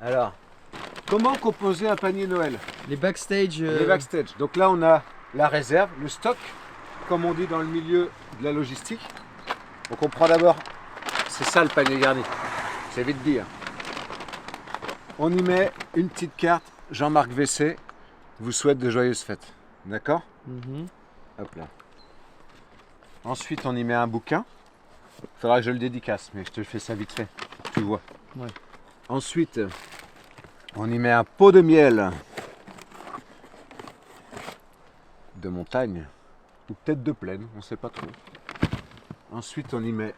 Alors, comment composer un panier Noël? Les backstage. Les backstage. Donc là, on a la réserve, le stock, comme on dit dans le milieu de la logistique. Donc on prend d'abord, c'est ça le panier garni, c'est vite dit. Hein. On y met une petite carte, Jean-Marc WC vous souhaite de joyeuses fêtes. D'accord? Hop là. Ensuite, on y met un bouquin. Il faudra que je le dédicace, mais je te fais ça vite fait, tu vois. Ouais. Ensuite, on y met un pot de miel de montagne, ou peut-être de plaine, on ne sait pas trop. Ensuite, on y met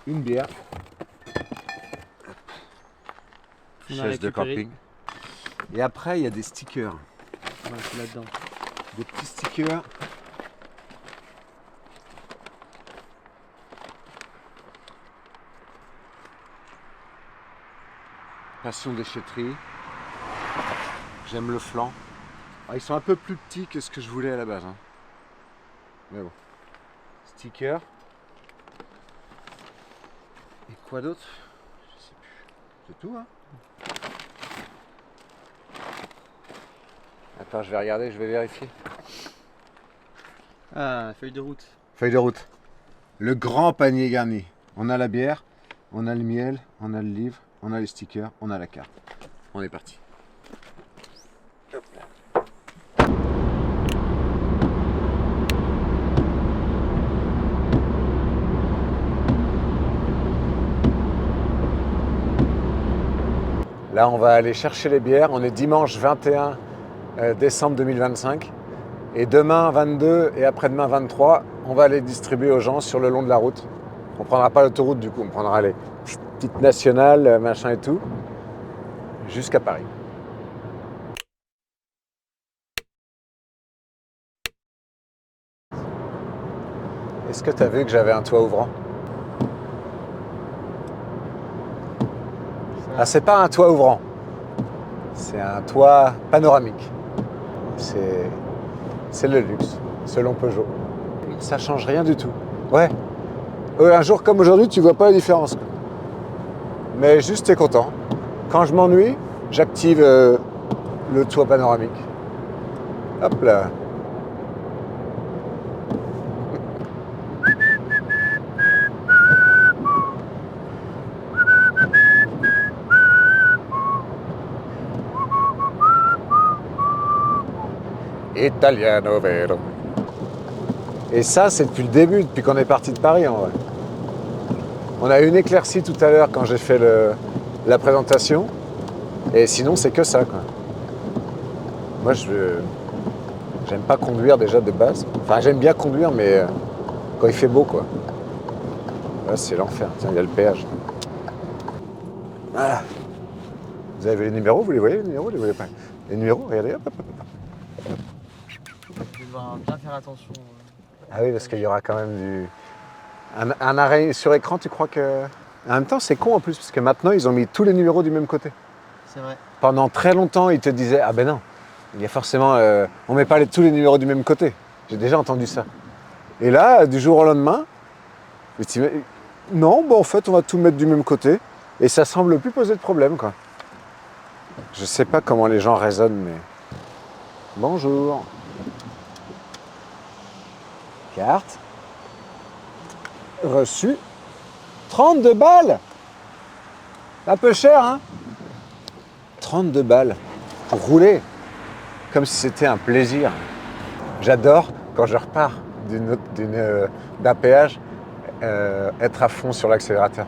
une bière, chaise de camping. Et après, il y a des stickers. Ouais, c'est là-dedans. Des petits stickers. Passion déchetterie. J'aime le flan. Ah, ils sont un peu plus petits que ce que je voulais à la base. Hein. Mais bon. Stickers. Et quoi d'autre? Je sais plus. C'est tout, hein? Attends, je vais regarder, je vais vérifier. Ah, feuille de route. Feuille de route. Le grand panier garni. On a la bière, on a le miel, on a le livre, on a les stickers, on a la carte. On est parti. Hop là. Là, on va aller chercher les bières. On est dimanche 21 décembre 2025. Et demain 22 et après-demain 23, on va les distribuer aux gens sur le long de la route. On ne prendra pas l'autoroute du coup, on prendra les petites nationales, machin et tout, jusqu'à Paris. Est-ce que tu as vu que j'avais un toit ouvrant? Ah, c'est pas un toit ouvrant, c'est un toit panoramique. C'est le luxe, selon Peugeot. Ça change rien du tout. Ouais. Un jour comme aujourd'hui, tu vois pas la différence. Mais juste, t'es content. Quand je m'ennuie, j'active le toit panoramique. Hop là. Italiano vero. Et ça, c'est depuis le début, depuis qu'on est parti de Paris en vrai. On a eu une éclaircie tout à l'heure quand j'ai fait la présentation. Et sinon, c'est que ça, quoi. Moi, j'aime pas conduire déjà de base. Enfin, j'aime bien conduire, mais quand il fait beau, quoi. Là, c'est l'enfer. Tiens, il y a le péage. Voilà. Vous avez les numéros, vous les voyez, les numéros, vous les voyez pas? Les numéros, regardez, hop, hop, hop. Je vais devoir bien faire attention. Ah oui, parce qu'il y aura quand même un arrêt sur écran, tu crois que... En même temps, c'est con en plus, parce que maintenant, ils ont mis tous les numéros du même côté. C'est vrai. Pendant très longtemps, ils te disaient, ah ben non, il y a forcément... on met pas tous les numéros du même côté. J'ai déjà entendu ça. Et là, du jour au lendemain, non, bon, en fait, on va tout mettre du même côté. Et ça semble plus poser de problème, quoi. Je sais pas comment les gens raisonnent, mais... Bonjour. Carte. Reçu. 32 balles. Un peu cher, hein? 32 balles pour rouler. Comme si c'était un plaisir. J'adore, quand je repars d'un péage, être à fond sur l'accélérateur.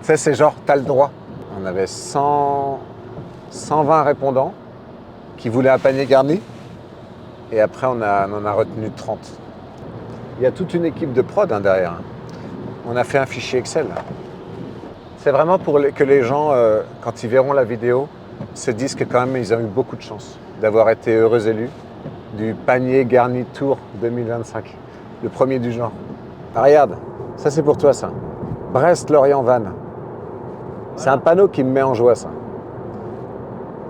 Tu sais, c'est genre, t'as le droit. On avait 120 répondants qui voulaient un panier garni. Et après, on en a retenu 30. Il y a toute une équipe de prod derrière. On a fait un fichier Excel. C'est vraiment pour que les gens, quand ils verront la vidéo, se disent que quand même, ils ont eu beaucoup de chance d'avoir été heureux élus du panier garni Tour 2025. Le premier du genre. Ah, regarde, ça c'est pour toi ça. Brest-Lorient-Vannes. C'est un panneau qui me met en joie ça.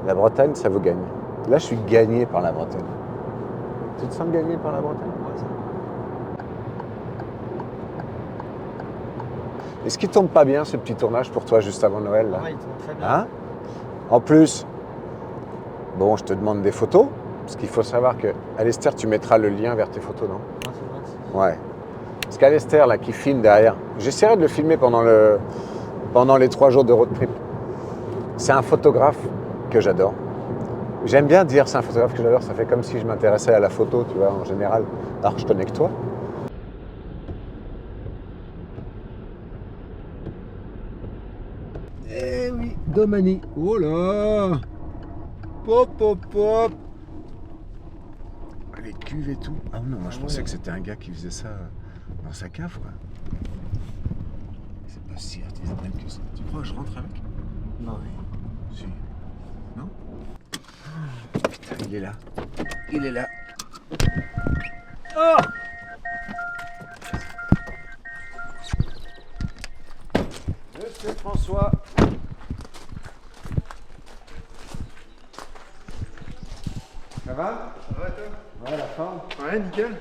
La Bretagne, ça vous gagne. Là, je suis gagné par la Bretagne. Tu te sens gagné par la Bretagne? Est-ce qu'il tombe pas bien ce petit tournage pour toi juste avant Noël là? Ouais, il tombe très bien. Hein? En plus, bon, je te demande des photos, parce qu'il faut savoir que Alistair, tu mettras le lien vers tes photos, non? Ah, c'est vrai, c'est- Ouais. Parce qu'Alistair, là, qui filme derrière, j'essaierai de le filmer pendant les 3 jours de road trip. C'est un photographe que j'adore. J'aime bien dire c'est un photographe que j'adore, ça fait comme si je m'intéressais à la photo, tu vois, en général, alors que je connais que toi. Eh oui, Domani. Oh là! Pop, pop, pop! Les cuves et tout. Ah non, moi je pensais que c'était un gars qui faisait ça dans sa cave, quoi. C'est pas si artisanal que ça. Tu crois que je rentre avec? Non, oui. Si. Non? Putain, il est là. Il est là. Oh! Monsieur François. Ça va? Ça va toi? Ouais, la forme. Ouais, nickel.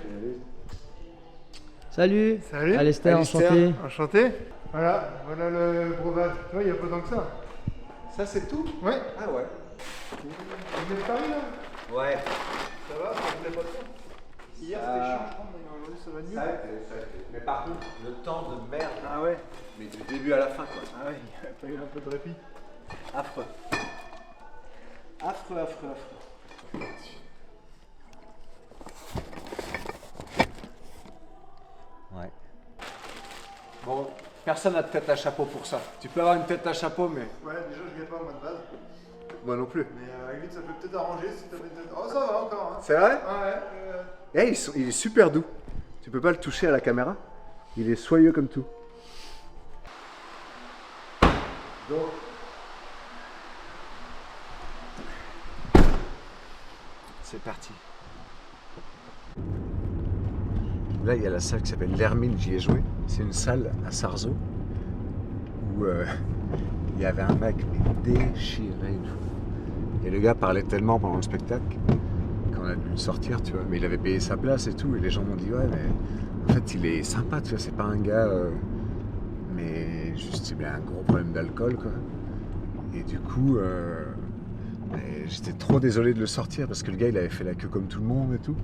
Salut. Salut. Alistair, Alistair. enchanté. Enchanté. Voilà, voilà le brovade. Tu vois, il n'y a pas tant que ça. Ça, c'est tout? Ouais. Ah ouais. Vous venez de Paris là? Ouais. Ça va, ça voulait pas trop? Hier c'était chiant, je crois, mais aujourd'hui ça va mieux. Ça a été. Mais par contre, le temps de merde. Ah ouais. Mais du début à la fin, quoi. Ah ouais, il n'y a pas eu un peu de répit. Affreux. Affreux, affreux, affreux. Ouais. Bon, personne n'a de tête à chapeau pour ça. Tu peux avoir une tête à chapeau, mais... Ouais, déjà je viens pas moi de base. Moi non plus. Mais à la limite ça peut peut-être arranger si t'as une tête. Oh ça va encore hein. C'est vrai? Ah ouais. Eh, il est super doux. Tu peux pas le toucher à la caméra? Il est soyeux comme tout. Donc... C'est parti. Là, il y a la salle qui s'appelle l'Hermine, j'y ai joué. C'est une salle à Sarzeau où il y avait un mec mais déchiré une fois. Et le gars parlait tellement pendant le spectacle qu'on a dû le sortir, tu vois. Mais il avait payé sa place et tout. Et les gens m'ont dit, ouais, mais en fait, il est sympa, tu vois. C'est pas un gars, mais juste, il a un gros problème d'alcool, quoi. Et du coup, j'étais trop désolé de le sortir parce que le gars, il avait fait la queue comme tout le monde et tout.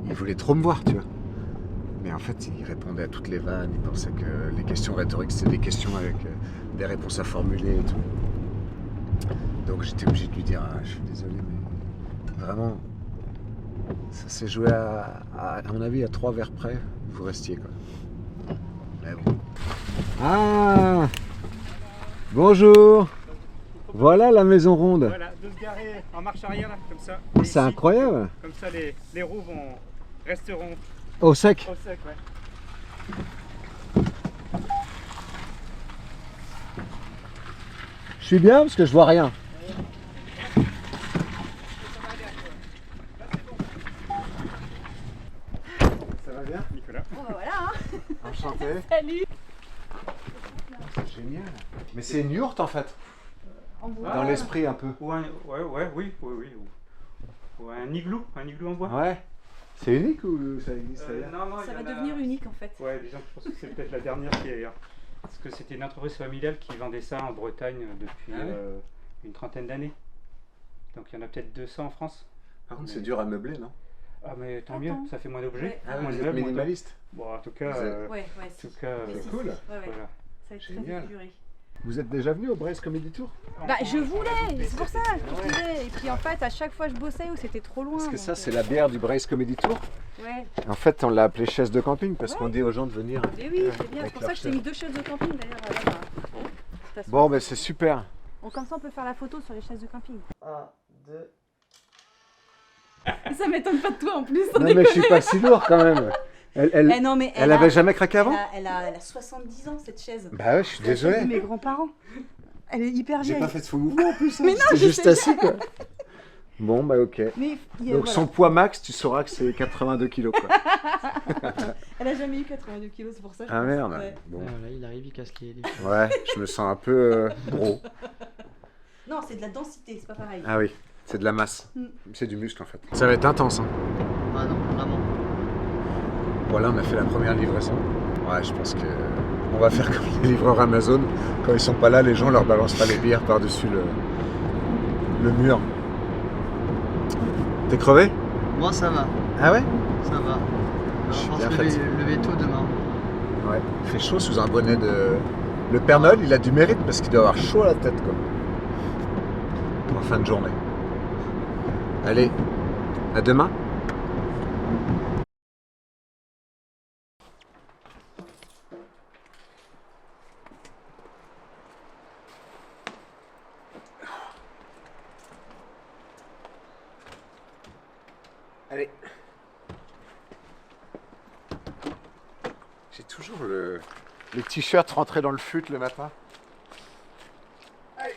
Il voulait trop me voir, tu vois. Mais en fait, il répondait à toutes les vannes, il pensait que les questions rhétoriques, c'était des questions avec des réponses à formuler et tout. Donc j'étais obligé de lui dire, ah, je suis désolé, mais vraiment, ça s'est joué à mon avis, à 3 verres près, vous restiez, quoi. Mais bon. Ah! Bonjour! Voilà la maison ronde. Voilà, de se garer en marche arrière là, comme ça. Oh, Et c'est ici, incroyable! Comme ça, les roues resteront Au sec! au sec, ouais. Je suis bien parce que je vois rien. Ça va bien? Nicolas. Bon bah voilà hein. Enchanté. Salut. C'est génial. Mais c'est une yourte en fait, En bois. dans l'esprit un peu. Ou un, oui. Ou un igloo en bois. Ouais. C'est unique ou ça existe ailleurs? Non, Ça il y va en a- devenir unique en fait. Ouais, disons que je pense que c'est peut-être la dernière qui est ailleurs. Parce que c'était une entreprise familiale qui vendait ça en Bretagne depuis Ah ouais une trentaine d'années. Donc il y en a peut-être 200 en France. Par contre, c'est dur à meubler, non? Ah mais tant Attends. mieux, ça fait moins d'objets. Ouais. Ah, moins vous de êtes meubles, moins de- minimaliste. Bon, en tout cas, Vous êtes- Ouais, en si. tout cas, Mais si, cool. si. Ouais, ouais. voilà. Ça va être Génial. très figuré. Vous êtes déjà venu au Brest Comedy Tour? Bah je voulais, c'est pour ça que je disais. Et puis en fait à chaque fois je bossais ou c'était trop loin. Parce que donc, ça, c'est la bière du Brest Comedy Tour. Ouais, En fait, on l'a appelée chaise de camping parce qu'on dit aux gens de venir. mais oui, c'est bien. Avec C'est pour leur ça que je t'ai mis 2 chaises de camping d'ailleurs là-bas. De toute façon. Bon, ben c'est super. Bon, comme ça on peut faire la photo sur les chaises de camping. 1, 2. Ça m'étonne pas de toi en plus. sans Non, mais je déconner. suis pas si lourd quand même. Eh non mais Elle avait jamais craqué avant? elle a 70 ans cette chaise. Bah ouais, je suis C'est la chaise de désolé. mes grands-parents. Elle est hyper J'ai vieille. pas fait de faux mouvement en plus. Mais non, C'était je juste sais assis quoi. Bon, bah ok. Mais Donc voilà. son poids max, tu sauras que c'est 82 kilos quoi. Elle a jamais eu 82 kilos, c'est pour ça. je Ah pense. merde. Ouais. Bon. Là, il arrive, il casse les Ouais, je me sens un peu gros. Non, c'est de la densité, c'est pas pareil. Ah oui, c'est de la masse. Mm. C'est du muscle en fait. Ça va être intense. Hein. Ah non, vraiment. Voilà, on a fait la première livraison. Ouais, je pense que on va faire comme les livreurs Amazon. Quand ils sont pas là, les gens leur balancent pas les bières par-dessus le mur. T'es crevé? Moi ça va, Ah ouais? ça va. Je suis Je pense bien lever, fatigué. lever tôt demain. Ouais. Il fait chaud sous un bonnet de... Le Père Noël, il a du mérite parce qu'il doit avoir chaud à la tête, quoi. En fin de journée. Allez, à demain. Allez. J'ai toujours le t-shirt rentré dans le fut le matin. Allez.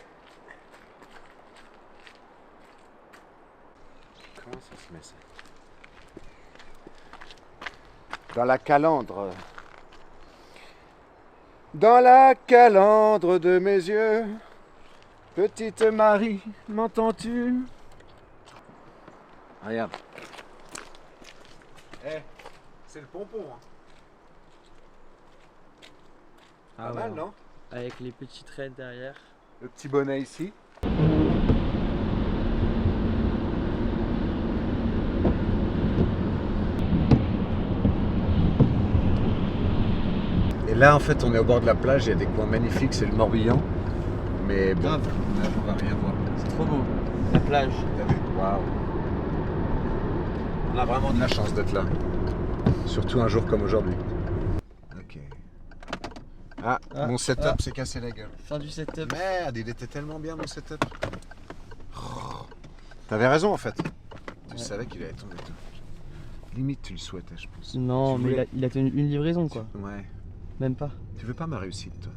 Comment ça se met ça? Dans la calandre. Dans la calandre de mes yeux. Petite Marie, m'entends-tu? Regarde. Eh, c'est le pompon, hein. Pas mal, non? Avec les petits traits derrière. Le petit bonnet ici. Et là, en fait, on est au bord de la plage, il y a des coins magnifiques, c'est le Morbihan. Mais bon, Grave. là, on va rien voir. C'est trop beau. La plage. T'as vu? Waouh. On a vraiment de la chance d'être là. Surtout un jour comme aujourd'hui. Ok. Ah, mon setup s'est cassé la gueule. Fin du setup. Merde, il était tellement bien mon setup. Oh, t'avais raison en fait. Tu savais qu'il allait tomber tout. Limite tu le souhaitais je pense. Non, Tu mais voulais- il a tenu une livraison quoi. Ouais. Même pas. Tu veux pas ma réussite toi.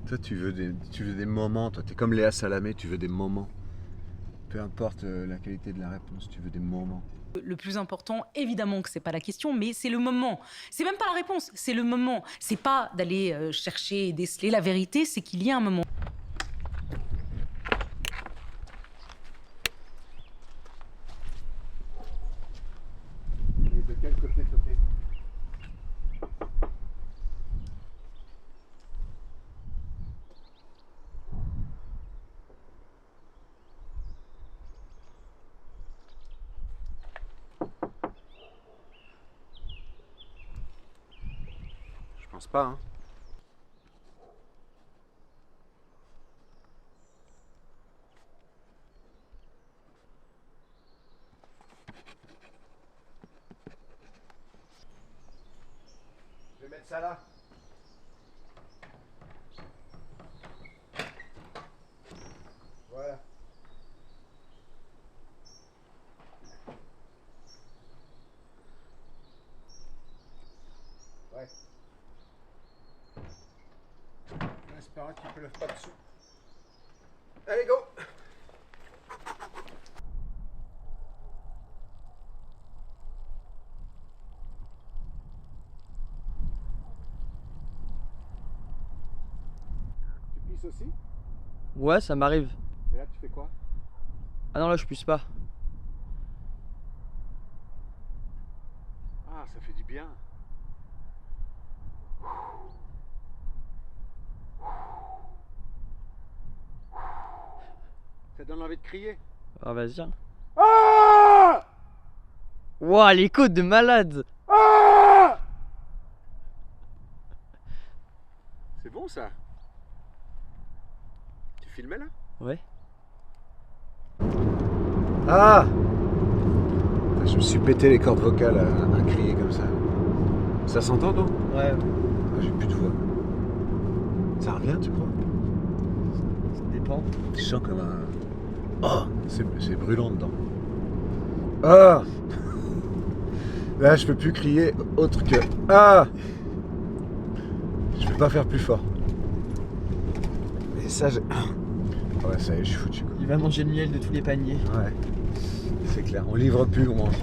Toi tu veux des moments, toi t'es comme Léa Salamé, tu veux des moments. Peu importe la qualité de la réponse, tu veux des moments. Le plus important, évidemment que c'est pas la question, mais c'est le moment. C'est même pas la réponse, c'est le moment. C'est pas d'aller chercher et déceler la vérité, c'est qu'il y a un moment. Et de quel côté sauter? Je pense pas, hein. Je vais mettre ça là. Voilà. Ouais. En espérant qu'il ne pleuve pas dessous. Allez, go! Tu pisses aussi? Ouais, ça m'arrive. Et là, tu fais quoi? Ah non, là je puisse pas. Ah, ça fait du bien. Ça donne envie de crier. Ah, vas-y. Hein. Ah! Ouah, les côtes de malade. Ah! C'est bon ça. Tu filmais là? Ouais. Ah! Je me suis pété les cordes vocales à crier comme ça. Ça s'entend non? Ouais. Ah, j'ai plus de voix. Ça revient tu crois? Ça dépend. Je sens comme un... Oh! C'est brûlant dedans. Ah! Là je peux plus crier autre que... Ah! Je peux pas faire plus fort. Et ça j'ai... Ouais ça y est je suis foutu quoi. Il va manger le miel de tous les paniers. Ouais, c'est clair. On livre plus, on mange.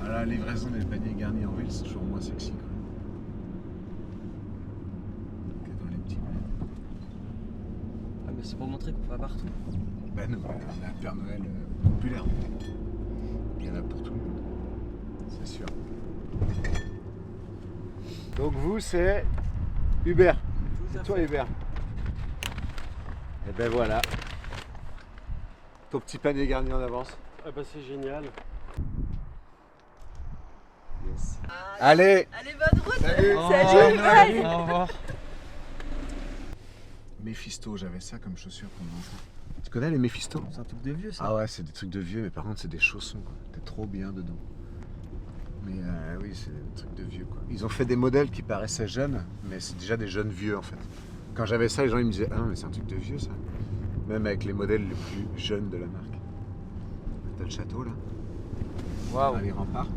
Ah, la livraison des paniers garnis en ville, c'est toujours moins sexy quoi. Que dans les petits bleds. Ah, mais c'est pour montrer qu'on va partout. Ben non, on a un Père Noël populaire. Il y en a pour tout le monde. C'est sûr. Donc vous, c'est Hubert. C'est toi Hubert. Et ben voilà. Ton petit panier garni en avance. Ah bah c'est génial. Yes. Allez, Allez, bonne route. salut. Salut, bye. Au revoir. Méphisto, j'avais ça comme chaussure pour mon enfant. Tu connais les Méphisto? C'est un truc de vieux ça. Ah ouais, c'est des trucs de vieux, mais par contre c'est des chaussons, quoi. T'es trop bien dedans. Mais oui, c'est des trucs de vieux, quoi. Ils ont fait des modèles qui paraissaient jeunes, mais c'est déjà des jeunes vieux en fait. Quand j'avais ça, les gens ils me disaient ah non mais c'est un truc de vieux ça. Même avec les modèles les plus jeunes de la marque. T'as le château là. Waouh. Les remparts.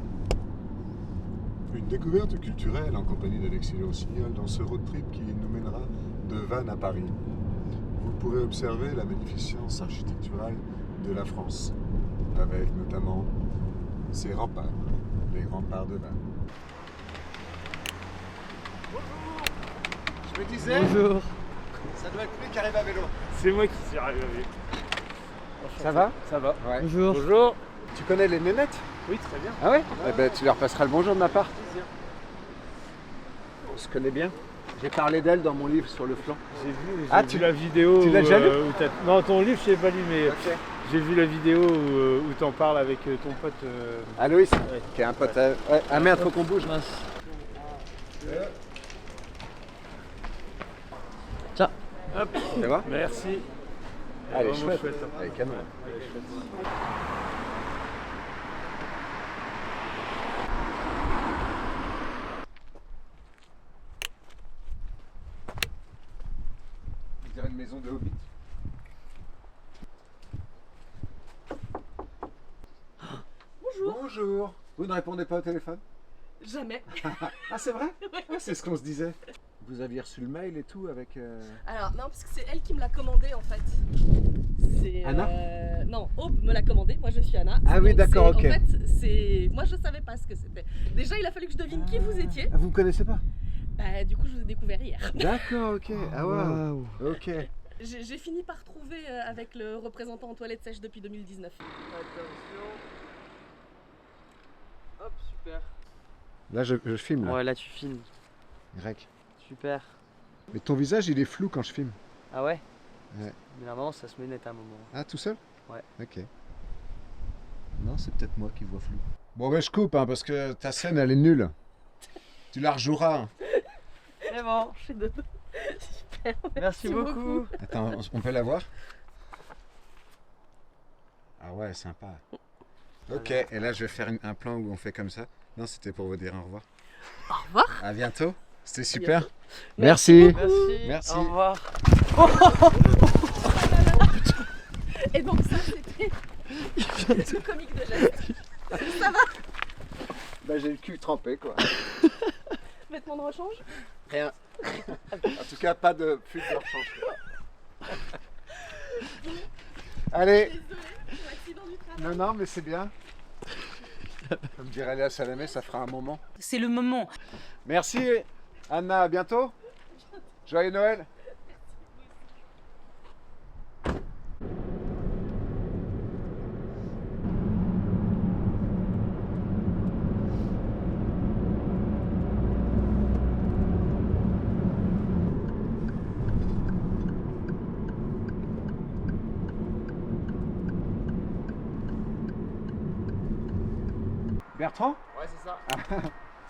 Une découverte culturelle en compagnie d'Alexis Le Rossignol dans ce road trip qui nous mènera de Vannes à Paris. Vous pourrez observer la magnificence architecturale de la France, avec notamment ses remparts, les remparts de Vannes. Je me disais, Bonjour. ça doit être lui qui arrive à vélo. C'est moi qui suis arrivé. Ça va? Ça va. Ouais. Bonjour. Bonjour. Tu connais les nénettes? Oui, très bien. Ah ouais? Eh ben, tu leur passeras le bonjour de ma part. On se connaît bien. J'ai parlé d'elle dans mon livre sur le flanc. J'ai vu la vidéo. tu l'as déjà lu Non, ton livre, je l'ai pas lu, mais Ok. j'ai vu la vidéo où t'en parles avec ton pote. Aloïs, Ouais. qui est un pote. Ouais. Ah merde, faut qu'on bouge. Mince. Hop, Ça va? merci. Allez, Vraiment chouette. hein. Allez, canon. Elle est chouette. On dirait une maison de hobbit. Bonjour. Bonjour. Vous ne répondez pas au téléphone? Jamais. Ah, c'est vrai? Ah, c'est ce qu'on se disait. Vous aviez reçu le mail et tout avec. Alors non, parce que c'est elle qui me l'a commandé en fait. C'est Anna non, Aube me l'a commandé. Moi je suis Anna. Ah oui, Donc, d'accord, c'est- ok. En fait, c'est moi je savais pas ce que c'était. Déjà, il a fallu que je devine qui vous étiez. Ah, vous me connaissez pas? Bah, du coup, je vous ai découvert hier. D'accord, ok. Ah, waouh. Ok. J'ai fini par trouver avec le représentant en toilette sèche depuis 2019. Hop, super. Là, je filme. Là. Ouais, là tu filmes. Grec. Super. Mais ton visage, il est flou quand je filme. Ah ouais? Ouais. Mais normalement ça se met net à un moment. Ah, tout seul? Ouais. Ok. Non, c'est peut-être moi qui vois flou. Bon, ben je coupe, hein, parce que ta scène, elle est nulle. Tu la rejoueras. Hein. C'est bon. Je suis de... Super. Merci beaucoup. Attends, on peut la voir? Ah ouais, sympa. Ok, et là, je vais faire un plan où on fait comme ça. Non, c'était pour vous dire au revoir. Au revoir. À bientôt. C'était super. bientôt. Merci. Merci. Merci. Au revoir. Et donc ça, c'était le comique de geste. Ça va? Bah, j'ai le cul trempé, quoi. Vêtements de rechange? Rien. En tout cas, pas de pub de rechange. Allez. Désolée pour l'accident du travail. Non, mais c'est bien. Comme dirait Léa Salamé, ça fera un moment. C'est le moment. Merci, Anna. À bientôt. Joyeux Noël. Bertrand? Ouais, c'est ça.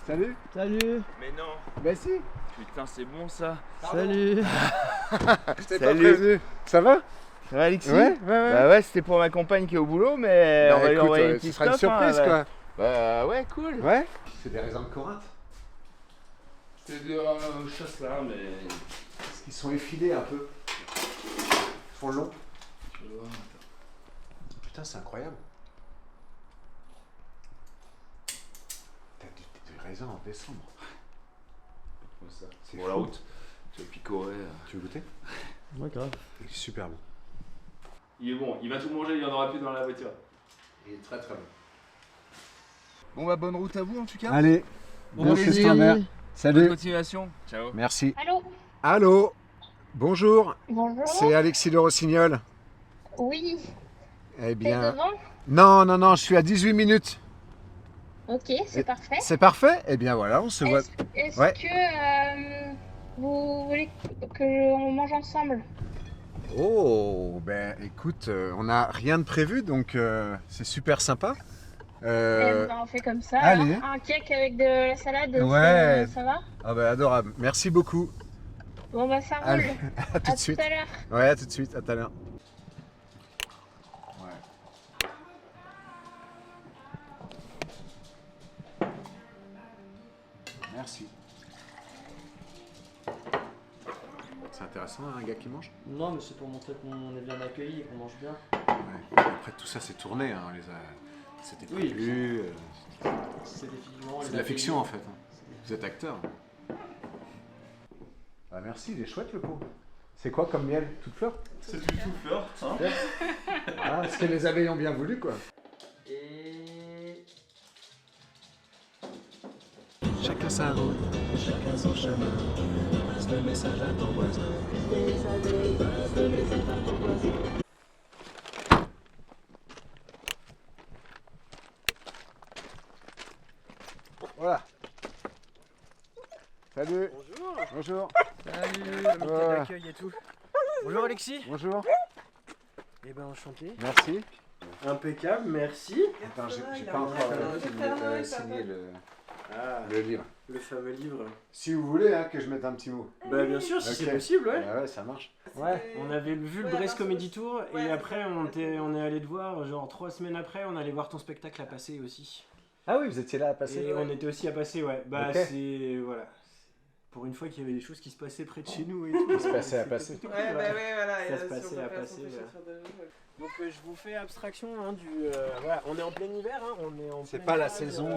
Salut. Salut. Mais non. Bah si. Putain, c'est bon ça. Salut. Je t'ai pas Salut. prévenu. Ça va? Ça va, Alexis? Ouais. Bah ouais, c'était pour ma compagne qui est au boulot, mais on va lui écoute, envoyer une ce petite sera une stop, hein, surprise, bah. quoi. Bah ouais, cool. Ouais. C'est des raisins de Corinthe. C'est de chasse là, mais. Parce qu'ils sont effilés un peu. Ils font long. Putain, c'est incroyable. T'as du raisin en décembre. Comme ça. C'est Pour la fou. route. Tu vas picorer. Tu veux goûter? Ouais, grave. Il est super bon. Il est bon, il va tout manger, il y en aura plus dans la voiture. Il est très très bon. Bon bah bonne route à vous en tout cas. Allez. Bon question, mère. Bonne Salut. continuation. Ciao. Merci. Allô? Allô. Bonjour. Bonjour. C'est Alexis Le Rossignol. Oui, Eh t'es bien. devant? Non, je suis à 18 minutes. Ok, c'est parfait. C'est parfait? Eh bien voilà, on se voit. Est-ce Ouais. que vous voulez qu'on mange ensemble? Oh, ben écoute, on n'a rien de prévu, donc c'est super sympa. On fait comme ça. allez. Alors. Un cake avec de la salade, Ouais. ça va? Ah ben adorable, merci beaucoup. Bon bah ça roule. Allez, à tout À de suite. tout à l'heure. Ouais, à tout de suite, à tout à l'heure. Merci. C'est intéressant, hein, un gars qui mange. Non, mais c'est pour montrer qu'on est bien accueilli et qu'on mange bien. Ouais. Après, tout ça, c'est tourné. Hein, c'était Oui, prévu. C'est des figurants. C'est de la fiction, en fait. Hein. Vous êtes acteur. Bah, merci, il est chouette, le pot. C'est quoi comme miel? Toute fleur? C'est du tout fleur, hein. Ah, ce que les abeilles ont bien voulu, quoi. Et... Chacun sa route, chacun son chemin. Passe le message à ton voisin. Voilà. Salut. Bonjour. Bonjour. Salut, Ouais. comité d'accueil et tout. Bonjour Alexis. Bonjour. Eh ben enchanté. Merci. Impeccable, merci. Attends, j'ai pas encore signé le livre. Le fameux livre. Si vous voulez hein, que je mette un petit mot. Bah bien sûr, si Ok. c'est possible, ouais. Ouais, ça marche. Ouais. On avait vu le Brest Comedy Tour et après on est allé te voir, genre 3 semaines après, on allait voir ton spectacle à passer aussi. Ah oui, vous étiez là à passer. Et on était aussi à passer, ouais. Bah Ok. c'est... Voilà. Pour une fois qu'il y avait des choses qui se passaient près de chez nous et tout. Il se passait à C'était passer. plutôt Ouais, cool, bah ouais. ouais, voilà. Ça se passait à passer. Donc je vous fais abstraction hein, du... voilà, on est en plein hiver, hein, on est en C'est plein pas la hiver, saison.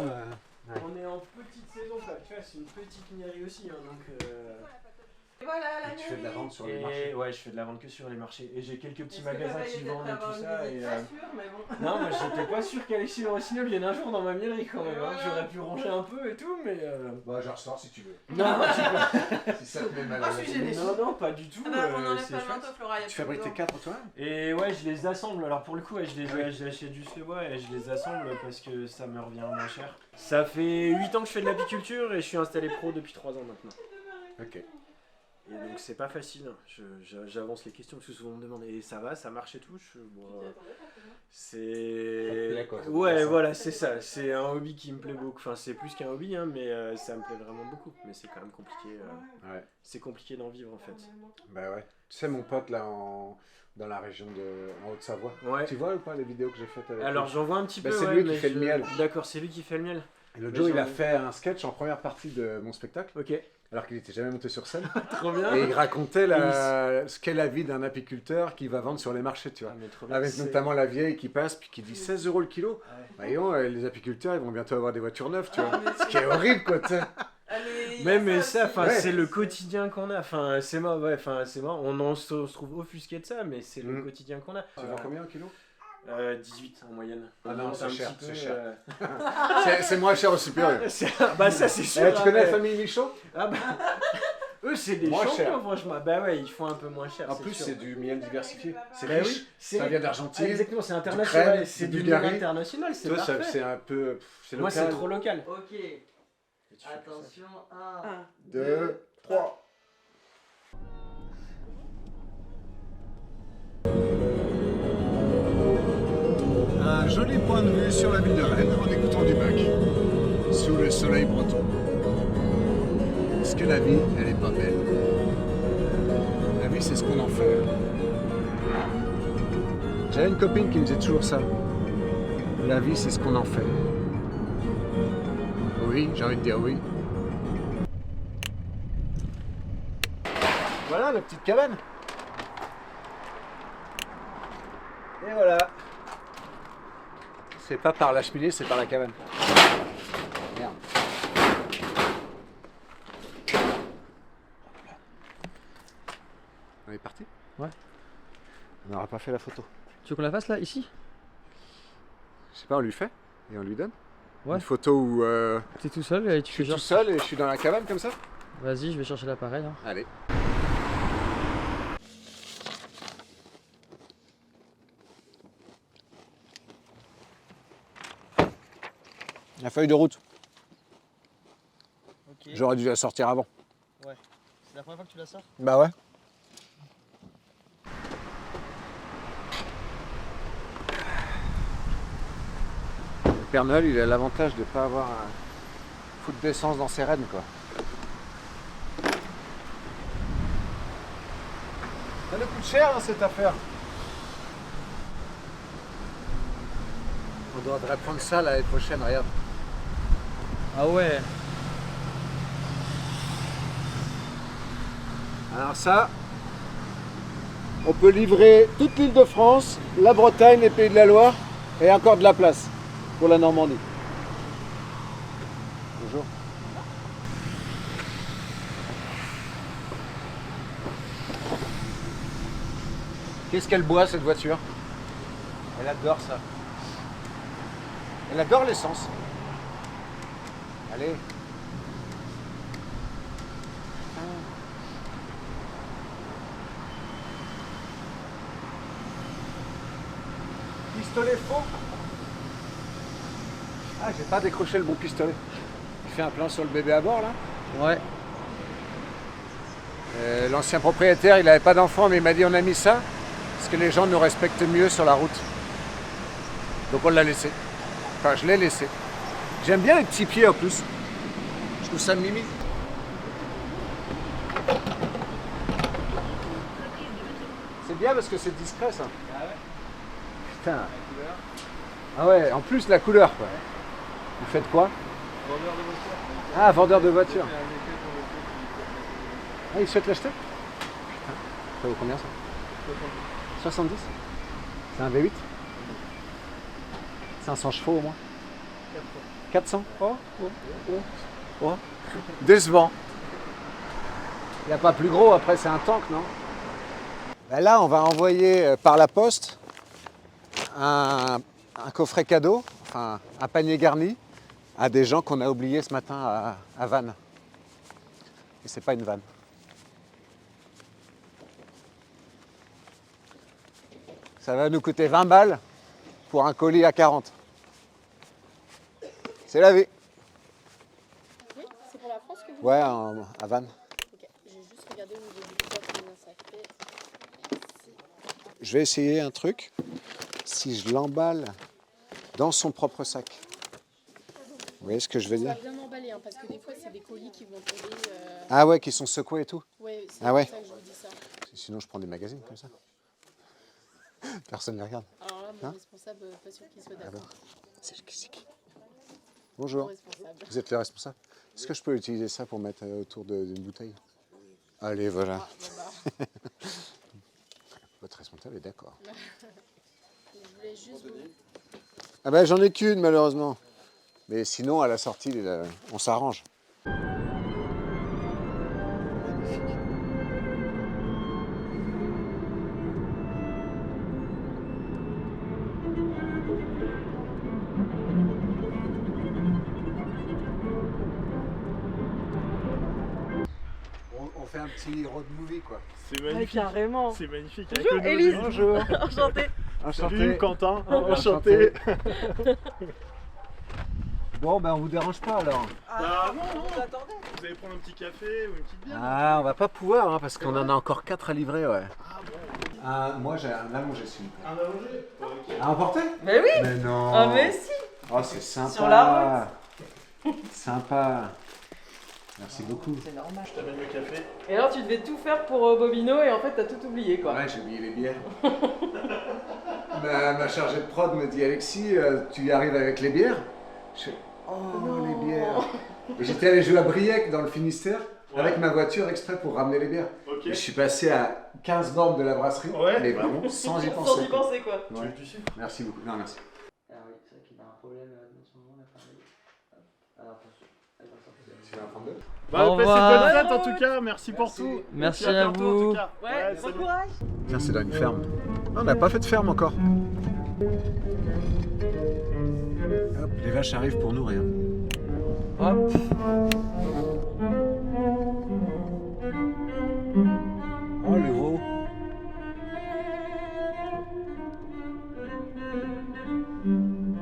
On est en petite saison, quoi. Tu vois, c'est une petite mairie aussi, hein, donc... Voilà, la Tu fais de la vente sur les Et marchés. ouais, je fais de la vente que sur les marchés. Et j'ai quelques petits Est-ce que magasins papa, il qui était vendent et prêt à tout ça. vendre Et, une pas sûr, mais bon. Non, moi j'étais pas sûr qu'Alexis le Rossignol vienne un jour dans ma miellerie quand même. Hein. Voilà. J'aurais pu ranger un peu et tout, mais. Bah, je ressors si tu veux. Non, Si ça te met mal Ah, à je suis l'aise. gênée. non, pas du tout. Ah bah, on enlève c'est pas le chouette. manteau, Flora. il y a Tu plus fabriques tes dedans. 4 toi? Et ouais, je les assemble. Alors pour le coup, ouais, j'achète juste le bois et je les assemble parce que ça me revient moins cher. Ça fait 8 ans que je fais de l'apiculture et je suis installé pro depuis 3 ans maintenant. Ok. Et donc c'est pas facile, hein. J'avance les questions parce que souvent on me demande et ça va, ça marche et tout. C'est... Ça te plaît, quoi, ça te Ouais plaît, ça. voilà, c'est ça, c'est un hobby qui me plaît beaucoup, enfin c'est plus qu'un hobby hein, mais ça me plaît vraiment beaucoup. Mais c'est quand même compliqué, Ouais. c'est compliqué d'en vivre en fait. Bah ouais. Tu sais, mon pote là dans la région en Haute-Savoie. Ouais. Tu vois ou pas les vidéos que j'ai faites avec Alors lui j'en vois un petit Bah, peu. c'est ouais, lui qui mais fait le miel. D'accord, c'est lui qui fait le miel. Et l'autre Mais jour, il a j'en- fait un sketch en première partie de mon spectacle, Ok, alors qu'il n'était jamais monté sur scène. trop bien. Et il racontait ce qu'est la vie d'un apiculteur qui va vendre sur les marchés, tu vois. Ah, mais trop bien, Avec c'est- notamment la vieille qui passe, puis qui dit 16 € le kilo. Ouais. Voyons, les apiculteurs, ils vont bientôt avoir des voitures neuves, tu vois. Ce qui est horrible, quoi, tu sais. Allez, Mais ça, aussi. enfin, Ouais. c'est le quotidien qu'on a. Enfin, c'est marrant, ouais, enfin, c'est marrant. On se trouve offusqué de ça, mais c'est le Mm. quotidien qu'on a. Tu vends combien au kilo 18 en moyenne. Ah non, On monte c'est un cher, petit c'est peu, cher. C'est moins cher au supérieur. Bah ça c'est sûr. Eh, tu connais hein, la famille Michaud? Ah bah... Eux c'est des Moins champions cher. franchement. Bah ouais, ils font un peu moins cher. En plus, sûr. c'est du miel diversifié. C'est Bah riche. oui, c'est... Ça vient Ah, d'Argentine. exactement, c'est crème, international. C'est du du miel Bulgarie. international, c'est Toi, parfait. c'est un peu. C'est Moi local. c'est trop local. Ok, attention, 1, 2, 3. Un joli point de vue sur la ville de Rennes en écoutant du bac, sous le soleil breton. Est-ce que la vie, elle est pas belle? La vie, c'est ce qu'on en fait. J'avais une copine qui me disait toujours ça. La vie, c'est ce qu'on en fait. Oui, j'ai envie de dire oui. Voilà la petite cabane. Et voilà. C'est pas par la cheminée, c'est par la cabane. Merde. On est parti? Ouais. On n'aura pas fait la photo. Tu veux qu'on la fasse là, ici? Je sais pas, on lui fait et on lui donne. Ouais. Une photo où T'es tout seul et tu je suis tout seul et je suis dans la cabane comme ça. Vas-y, je vais chercher l'appareil. Hein. Allez. La feuille de route. Ok. J'aurais dû la sortir avant. C'est la première fois que tu la sors? Bah ouais. Père Noël, il a l'avantage de ne pas avoir un foutre d'essence dans ses rênes, quoi. Ça nous coûte cher, hein, cette affaire. On devrait prendre ça l'année prochaine, regarde. Ah ouais. Alors ça, on peut livrer toute l'île de France, la Bretagne, les Pays de la Loire, et encore de la place pour la Normandie. Bonjour. Qu'est-ce qu'elle boit, cette voiture? Elle adore ça. Elle adore l'essence. Allez. Pistolet faux. Ah, j'ai pas décroché le bon pistolet. Il fait un plan sur le bébé à bord, là. Ouais. L'ancien propriétaire, il n'avait pas d'enfant, mais il m'a dit on a mis ça parce que les gens nous respectent mieux sur la route. Donc on l'a laissé. Enfin, je l'ai laissé. J'aime bien les petits pieds en plus. Je trouve ça mimi. C'est bien parce que c'est discret, ça. Ah ouais. Putain. Ah ouais, en plus la couleur, quoi. Vous faites quoi? Vendeur de voiture. Ah, vendeur de voiture. Ah, il souhaite l'acheter? Putain. Ça vaut combien, ça? 70. C'est un V8? 500 chevaux au moins? 400. Oh, oh, oh, oh. Décevant. Il n'y a pas plus gros, après c'est un tank, non? Ben là, on va envoyer par la poste un coffret cadeau, enfin un panier garni, à des gens qu'on a oubliés ce matin à Vannes. Et c'est pas une vanne. Ça va nous coûter 20 balles pour un colis à 40. C'est la vie. Oui, c'est pour la France que vous... Ouais, à Vannes. Ok, j'ai juste regardé au niveau du poids combien ça fait. Je vais essayer un truc. Si je l'emballe dans son propre sac. Vous voyez ce que je veux Ça va dire? bien emballer, hein, parce que des fois, c'est des colis qui vont tomber... Ah ouais, qui sont secoués et tout. Ouais, c'est Ah ouais. pour ça que je vous dis ça. Sinon, je prends des magazines comme ça. Personne ne les regarde. Alors là, mon Hein? responsable, pas sûr qu'il soit Ah d'accord. bon. C'est qui? Bonjour. Mon responsable. Vous êtes le responsable? Est-ce que je peux utiliser ça pour mettre autour d'une bouteille? Allez, voilà. Bah. Votre responsable est d'accord. Je voulais juste vous... Ah ben, j'en ai qu'une, malheureusement. Mais sinon, à la sortie, on s'arrange. Magnifique. On fait un petit road movie, quoi. C'est Ouais, magnifique. carrément. C'est magnifique. Bonjour, Avec le Élise. nom de- Bonjour. Enchantée. Enchanté. Salut Quentin. Enchanté. Enchanté. Bon, ben on vous dérange pas alors. Ah non, non. Vous allez prendre un petit café ou une petite bière? Ah, on va pas pouvoir, hein, parce qu'on en a encore 4 à livrer, ouais. Moi, j'ai un allongé, s'il vous plaît. Un allongé? Ok. À emporter? Mais oui. Mais non. Ah mais si. Oh, c'est sympa. Sur la Sympa. Merci beaucoup. C'est normal. Je t'amène le café. Et alors tu devais tout faire pour Bobino et en fait t'as tout oublié quoi. Ouais, j'ai oublié les bières. ma chargée de prod me dit Alexis, tu y arrives avec les bières? Je fais oh Non. les bières. Et j'étais allé jouer à Briec dans le Finistère Ouais. avec ma voiture exprès pour ramener les bières. Ok. Et je suis passé à 15 bornes de la brasserie, Ouais. mais vraiment sans y penser. Sans y penser quoi. Tu Ouais. veux du sucre? Merci beaucoup. Non, merci. Ah oui, c'est vrai qu'il a un problème dans son moment, on a parlé. Alors attention, elle va sortir. Tu vas en prendre deux? Bah, Au passez revoir. bonne fête en tout cas. Merci pour Merci. tout. Merci Et puis à bientôt, en vous. tout cas. Ouais, bon salut. courage. Tiens, c'est dans une ferme. Ah, on n'a pas fait de ferme encore. Hop, les vaches arrivent pour nourrir. Hop. Oh, le veau.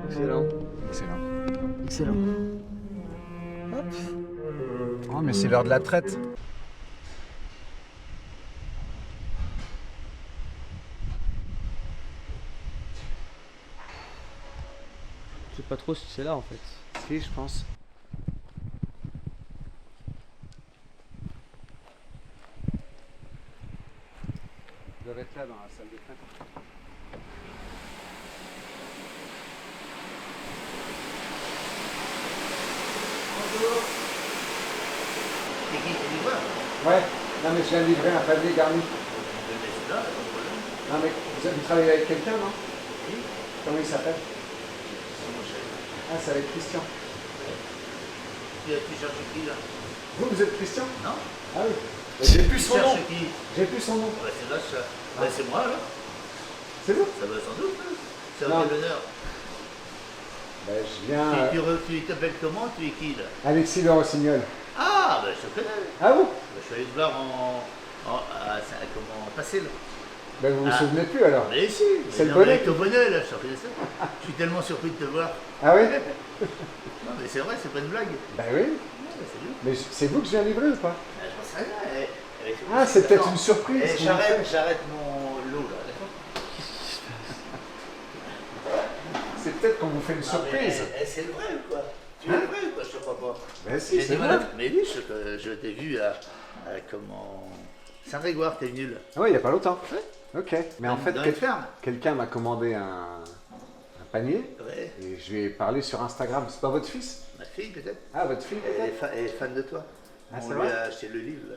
Excellent. Excellent. Excellent. Oh, mais c'est l'heure de la traite. sais pas trop si c'est là en fait. Si, je pense. Ils doivent être là dans la salle de fête. C'est qui, c'est livreur? Ouais, non mais je viens de livrer un panier garni. C'est là, pas de problème. Non mais vous travaillez avec quelqu'un, non? Oui. Comment il s'appelle? C'est mon chef. Ah, c'est avec Christian. Tu cherches qui là? Vous êtes Christian? Non. Ah oui. J'ai plus son Tu nom. cherches qui? J'ai plus son nom. Ouais, c'est là, ça. Ouais, c'est moi alors. C'est vous? Ça va sans doute. Hein. Ça Non. va l'honneur. Ben, je viens... Tu t'appelles comment? Tu es qui là? Alexis Le Rossignol. Ah, ben je te connais. Ah bon? Ben, je suis allé te voir comment passer là. Ben vous vous souvenez plus alors? Mais si, C'est le non, bonnet. mais avec ton bonnet là, je te reconnais ça. Je suis tellement surpris de te voir. Ah oui? Non mais c'est vrai, c'est pas une blague. Ben oui. Ouais, c'est bien. Mais c'est vous que je viens livrer ou pas? Ah, je pense rien. Ah, c'est peut-être Attends. une surprise. Eh, qu'on j'arrête mon lot là, d'accord? C'est peut-être qu'on vous fait une surprise. C'est le vrai ou quoi? Tu es le vrai ou quoi? Je te crois pas. Ben si, J'ai c'est dit, vrai. madame, mais oui, je t'ai vu à comment... Saint-Grégoire, t'es venu là. Ah oui, il n'y a pas longtemps. Ouais. Ok. Mais en fait, Dans une ferme. quelqu'un m'a commandé un panier Ouais. et je lui ai parlé sur Instagram. C'est pas votre fils? Ma fille peut-être. Ah, votre fille peut-être? Elle est fan de toi. Ah, On c'est lui vrai? a acheté le livre là.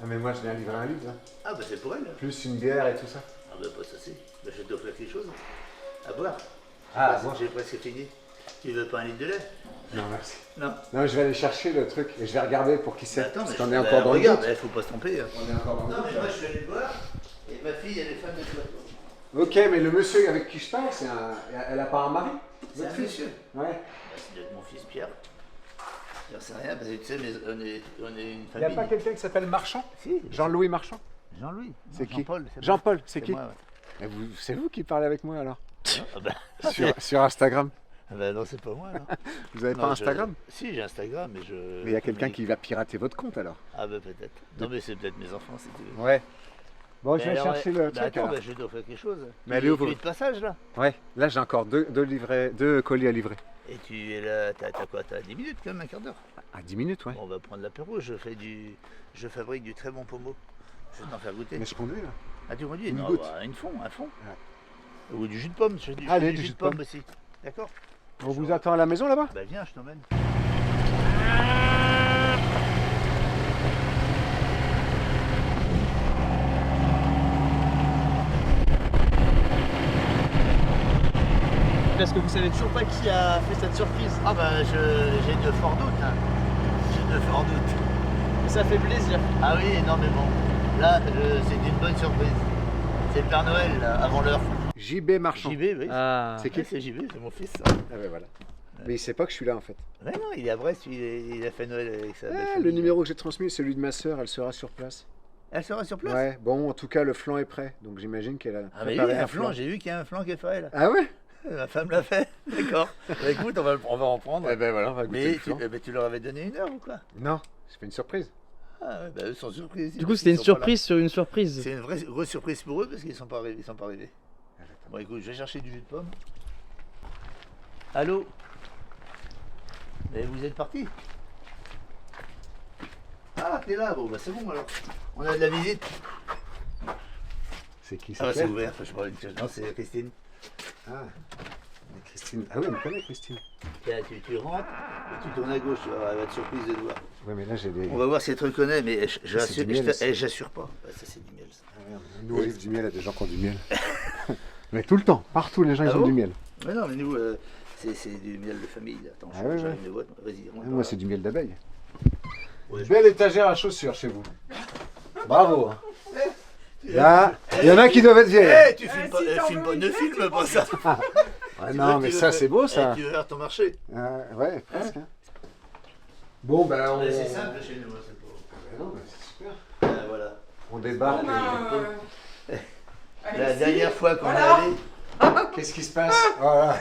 Ah, mais moi je viens livrer un livre. Là. Ah bah c'est pour elle. Plus une bière et tout ça. Ah bah pas ça c'est. Bah, je vais t'offrir quelque chose. À boire. Ah, J'ai à boire. J'ai presque fini. Tu veux pas un litre de lait? Non, merci. Non. Non, je vais aller chercher le truc et je vais regarder pour qui c'est. Attends, Parce mais qu'on je- est bah, encore dans le regarde, doute. il faut pas se tromper. Hein. On est encore dans le Non mais doute. moi je suis allé boire et ma fille elle est fan de toi. Ok, mais le monsieur avec qui je parle, c'est un... elle a pas un mari? C'est Votre un fils? monsieur. Ouais. Bah, c'est peut-être mon fils Pierre. J'en sais rien parce que tu sais, mais on est une Il n'y a famille. pas quelqu'un qui s'appelle Marchand? Si. Jean-Louis Marchand? Jean-Louis. C'est qui? Jean-Paul. Jean-Paul, c'est qui? moi, ouais. Mais c'est vous qui parlez avec moi alors? Ah bah, Sur Instagram? ah bah non, c'est pas moi. Non. Vous avez Non, pas Instagram? Si, j'ai Instagram, mais je. Mais il y a quelqu'un qui va pirater votre compte alors? Ah bah peut-être. Non mais c'est peut-être mes enfants si tu veux. Ouais. Bon, je Mais vais alors, chercher bah, le truc. attends, alors. bah, je vais t'offrir quelque chose. Mais elle est où, tu es vous? de passage là? Ouais, là j'ai encore deux colis à livrer. Et tu es là, t'as quoi? T'as 10 minutes quand même, un quart d'heure. À 10 minutes, ouais. Bon, on va prendre l'apéro, je fabrique du très bon pommeau. Je vais t'en faire goûter. Mais je conduis là. Ah tu conduis? Une Non, goutte. bah, un fond. Ouais. Ou du jus de pomme, je fais du, Allez, du jus de pomme aussi. D'accord? On vous attend à la maison là-bas? Bah viens, je t'emmène. Parce que vous savez toujours pas qui a fait cette surprise. Ah bah j'ai de forts doutes. Hein. J'ai de forts doutes. Mais ça fait plaisir. Ah oui, énormément. Là, c'est une bonne surprise. C'est le Père Noël, là, avant l'heure. JB Marchand. JB, oui. Ah. C'est qui? Ouais, c'est JB, c'est mon fils. Ah ben voilà. Mais il sait pas que je suis là en fait. Ouais, non, il est à Brest, il a fait Noël avec sa belle Ah, famille. le numéro que j'ai transmis, c'est celui de ma sœur, elle sera sur place. Elle sera sur place? Ouais, bon, en tout cas, le flan est prêt, donc j'imagine qu'elle a Ah mais préparé oui, un un flan, j'ai vu qu'il y a un flan qui est fait là. Ah ouais? Ma femme l'a fait, d'accord. Bah écoute, on va en prendre. Eh ben voilà, on va goûter Mais le flan. tu leur avais donné une heure ou quoi? Non, j'ai fait une surprise. Ah ouais, bah eux sont surpris. Du coup, c'était une surprise sur une surprise. C'est une vraie grosse surprise pour eux parce qu'ils sont pas arrivés. Bon écoute, je vais chercher du jus de pomme. Allô? Mais vous êtes parti? Ah, t'es là, bon bah c'est bon alors. On a de la visite. C'est qui Ah bah c'est c'est elle ouvert, je parle de... Non, c'est Christine. Ah, mais Christine. Ah oui, on me connaît Christine. Tiens, tu rentres et tu tournes à gauche, tu vas avoir, elle va être surprise de te voir. Ouais, mais là j'ai des. On va voir si elle te reconnaît, mais c'est du miel, ça. j'assure pas. Ouais, ça c'est du miel. Ça. Ah, merde, nous on livre du miel à des gens qui ont du miel. Mais tout le temps, partout les gens ils Ah ont bon du miel. Mais non, mais nous, c'est du miel de famille. Attends, Ah ouais, j'arrive de boîte. Vas-y, Ah, moi c'est du miel d'abeille. Ouais, Belle étagère à chaussures chez vous. Bravo. Hein. Là, il y en a qui doivent être vieilles. Eh, tu filmes pas, ne filme pas ça. Ah, non, mais ça c'est beau ça. Tu veux faire ton marché. Ouais, presque. Hein. Bon, ben on. C'est simple chez nous, c'est pas. Ah, ben non, mais c'est super. Voilà. On débarque. La dernière fois qu'on est allé. Qu'est-ce qui se passe? Voilà.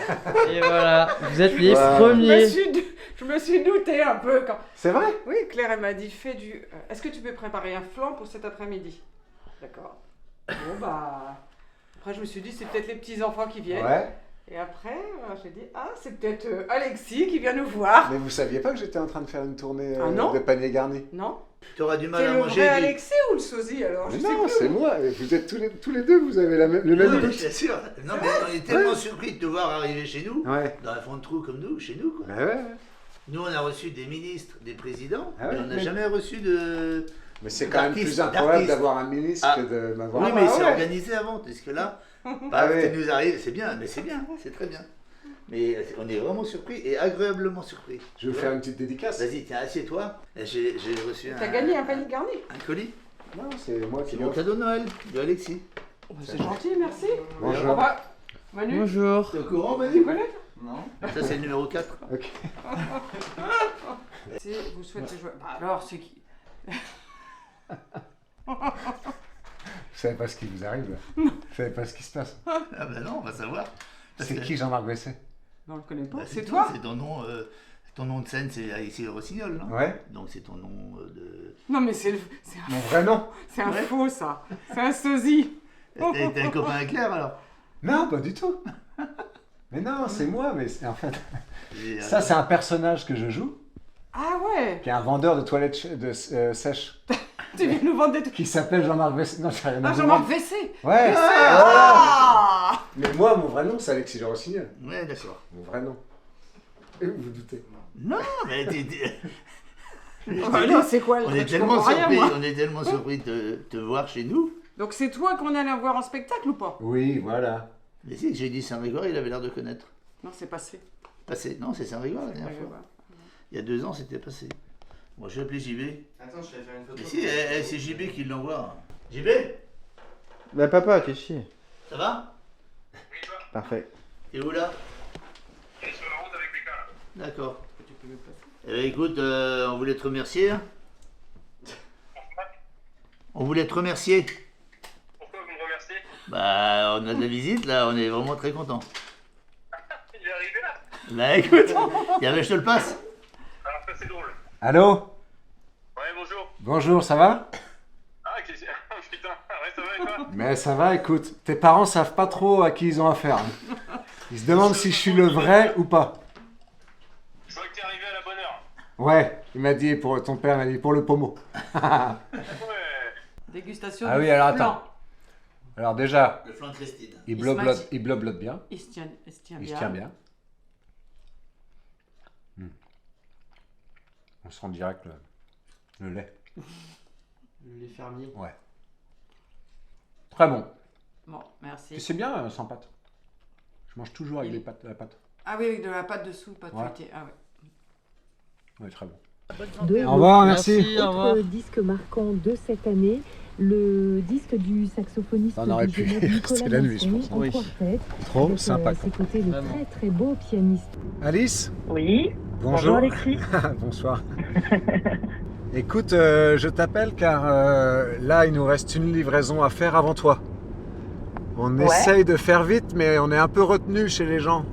Et voilà, vous êtes les Voilà. premiers. Je me suis doutée un peu quand. C'est vrai? Oui, Claire, elle m'a dit fais du. Est-ce que tu peux préparer un flan pour cet après-midi? D'accord. Bon, bah. Après, je me suis dit, c'est peut-être les petits-enfants qui viennent. Ouais. Et après, j'ai dit, ah, c'est peut-être Alexis qui vient nous voir. Mais vous saviez pas que j'étais en train de faire une tournée Ah non de panier garni? Non. Tu auras du mal C'est à le manger. vrai Alexis ou le sosie alors? Mais Je sais non, plus. c'est moi. Vous êtes tous les deux, vous avez le même Oui, doute. bien sûr. Non, mais on est tellement surpris de te voir arriver chez nous, Ouais. dans un fond de trou comme nous, chez nous. Quoi. Ouais, ouais. Nous, on a reçu des ministres, des présidents, Ah ouais, mais on n'a mais- jamais reçu de. Mais c'est quand même d'artistes, plus improbable d'artistes. d'avoir un ministre Ah. que de m'avoir. Oui, Ah, mais bah c'est ouais. organisé avant, parce que là, Ah ouais. tu nous arrives, c'est bien, mais c'est bien, c'est très bien. Mais on est vraiment surpris et agréablement surpris. Je vais vous faire une petite dédicace. Vas-y, tiens, assieds-toi. J'ai reçu T'as gagné un panier garni. un colis. Non, c'est moi qui C'est l'ai mon offert. cadeau de Noël de Alexis. C'est gentil, merci. Bonjour. Au revoir. Manu, Bonjour. T'es au courant, tu Manu? connais? Non. Ça, c'est le numéro 4. Ok. Si vous souhaitez jouer. Bah alors, c'est qui? Vous savez pas ce qui vous arrive là. Vous savez pas ce qui se passe. Ah ben non, on va savoir. Parce C'est que- qui Jean-Marc Besset? Non, on le connaît pas. Bah, c'est toi? C'est ton nom. Ton nom de scène, c'est Alexis Le Rossignol, non? Ouais. Donc c'est ton nom de. Non, mais c'est Mon vrai nom? c'est un Ouais. faux, ça. C'est un sosie. T'es un copain avec Claire alors? Non, pas du tout. Mais non, c'est moi. Mais en fait, Et, ça c'est un personnage que je joue, Ah ouais. qui est un vendeur de toilettes sèches, Tu viens nous vendre des trucs. qui s'appelle Jean-Marc Besset. Non, j'ai rien à Ah, vous Jean-Marc vendre. Vessé. Ouais. Ah. Mais moi, mon vrai nom, c'est Alexis Le Rossignol. Ouais, d'accord. Mon vrai nom. Et vous vous doutez. Non, mais Oh, bah non, c'est quoi le on truc? est Je tellement comprends rien, surpris, moi. on est tellement surpris de te voir chez nous. Donc c'est toi qu'on est allé voir en spectacle ou pas? Oui, voilà. Mais si, j'ai dit Saint-Grégoire, il avait l'air de connaître. Non, c'est passé. Passé. Non, c'est Saint-Grégoire la dernière fois. Il y a 2 ans, c'était passé. Moi, je vais appeler JB. Attends, je vais faire une photo. Mais si, c'est JB qui l'envoie. JB, Bah papa, t'es chier. ça va? Parfait. T'es où là? Il est sur la route avec les gars là. D'accord. Eh ben, écoute, on voulait te remercier. On voulait te remercier. Pourquoi vous me remerciez? Bah, on a de la visite là, on est vraiment très contents. Il est arrivé là? Bah écoute, je te le passe. Alors ça c'est drôle. Allô? Ouais, bonjour. Bonjour, ça va? Ah, putain, ouais, ça va et toi? Mais ça va, écoute. Tes parents savent pas trop à qui ils ont affaire. Ils se demandent si je suis le vrai ou pas. Je vois que t'es arrivé à la bonne heure. Ouais, il m'a dit, pour ton père m'a dit, pour le pommeau. Ouais. Dégustation. Ah du oui, alors flan. attends. Alors déjà, Le flan de Christine. il se bloblote match. il bloblote bien. Il se tient Il bien. se tient bien. On sent direct le lait. Le lait fermier. Ouais. Très bon. Bon, merci. Et c'est bien sans pâte. Je mange toujours avec la pâte. Ah oui, avec de la pâte dessous, pâte Ouais. feuilletée. Ah ouais. Ouais, très bon. Au revoir, merci. Autre disque marquant de cette année, le disque du saxophoniste On aurait pu dijonais rester Nicolas la nuit, je Masson pense. en Oui. quartet, Trop avec, sympa, à ses côtés le Vraiment. très très beau pianiste. Alice? Oui. Bonjour. Alexis. Bonsoir. Écoute, je t'appelle car là, il nous reste une livraison à faire avant toi. On Ouais. essaye de faire vite, mais on est un peu retenu chez les gens.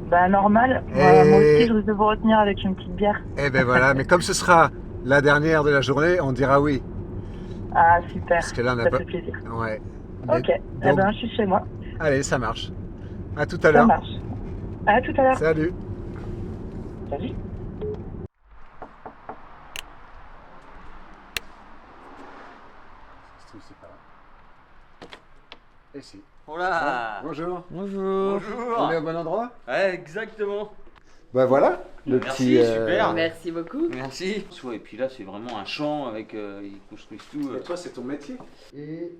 Bah normal, Et- moi aussi je risque de vous retenir avec une petite bière. Eh ben voilà, mais comme ce sera la dernière de la journée, on dira oui. Ah super, Parce que là, on a ça pas... fait plaisir. Ouais. Ok, Mais- eh donc- ben je suis chez moi, Allez, ça marche. À tout à ça l'heure. marche. À tout à l'heure. Salut. Salut. Et si. Voilà. Bonjour. Bonjour. On est au bon endroit? Ouais, exactement. Bah voilà, le Merci, petit. super. Merci beaucoup. Merci. Et puis là, c'est vraiment un champ avec. Ils construisent tout. Et toi, c'est ton métier. Et.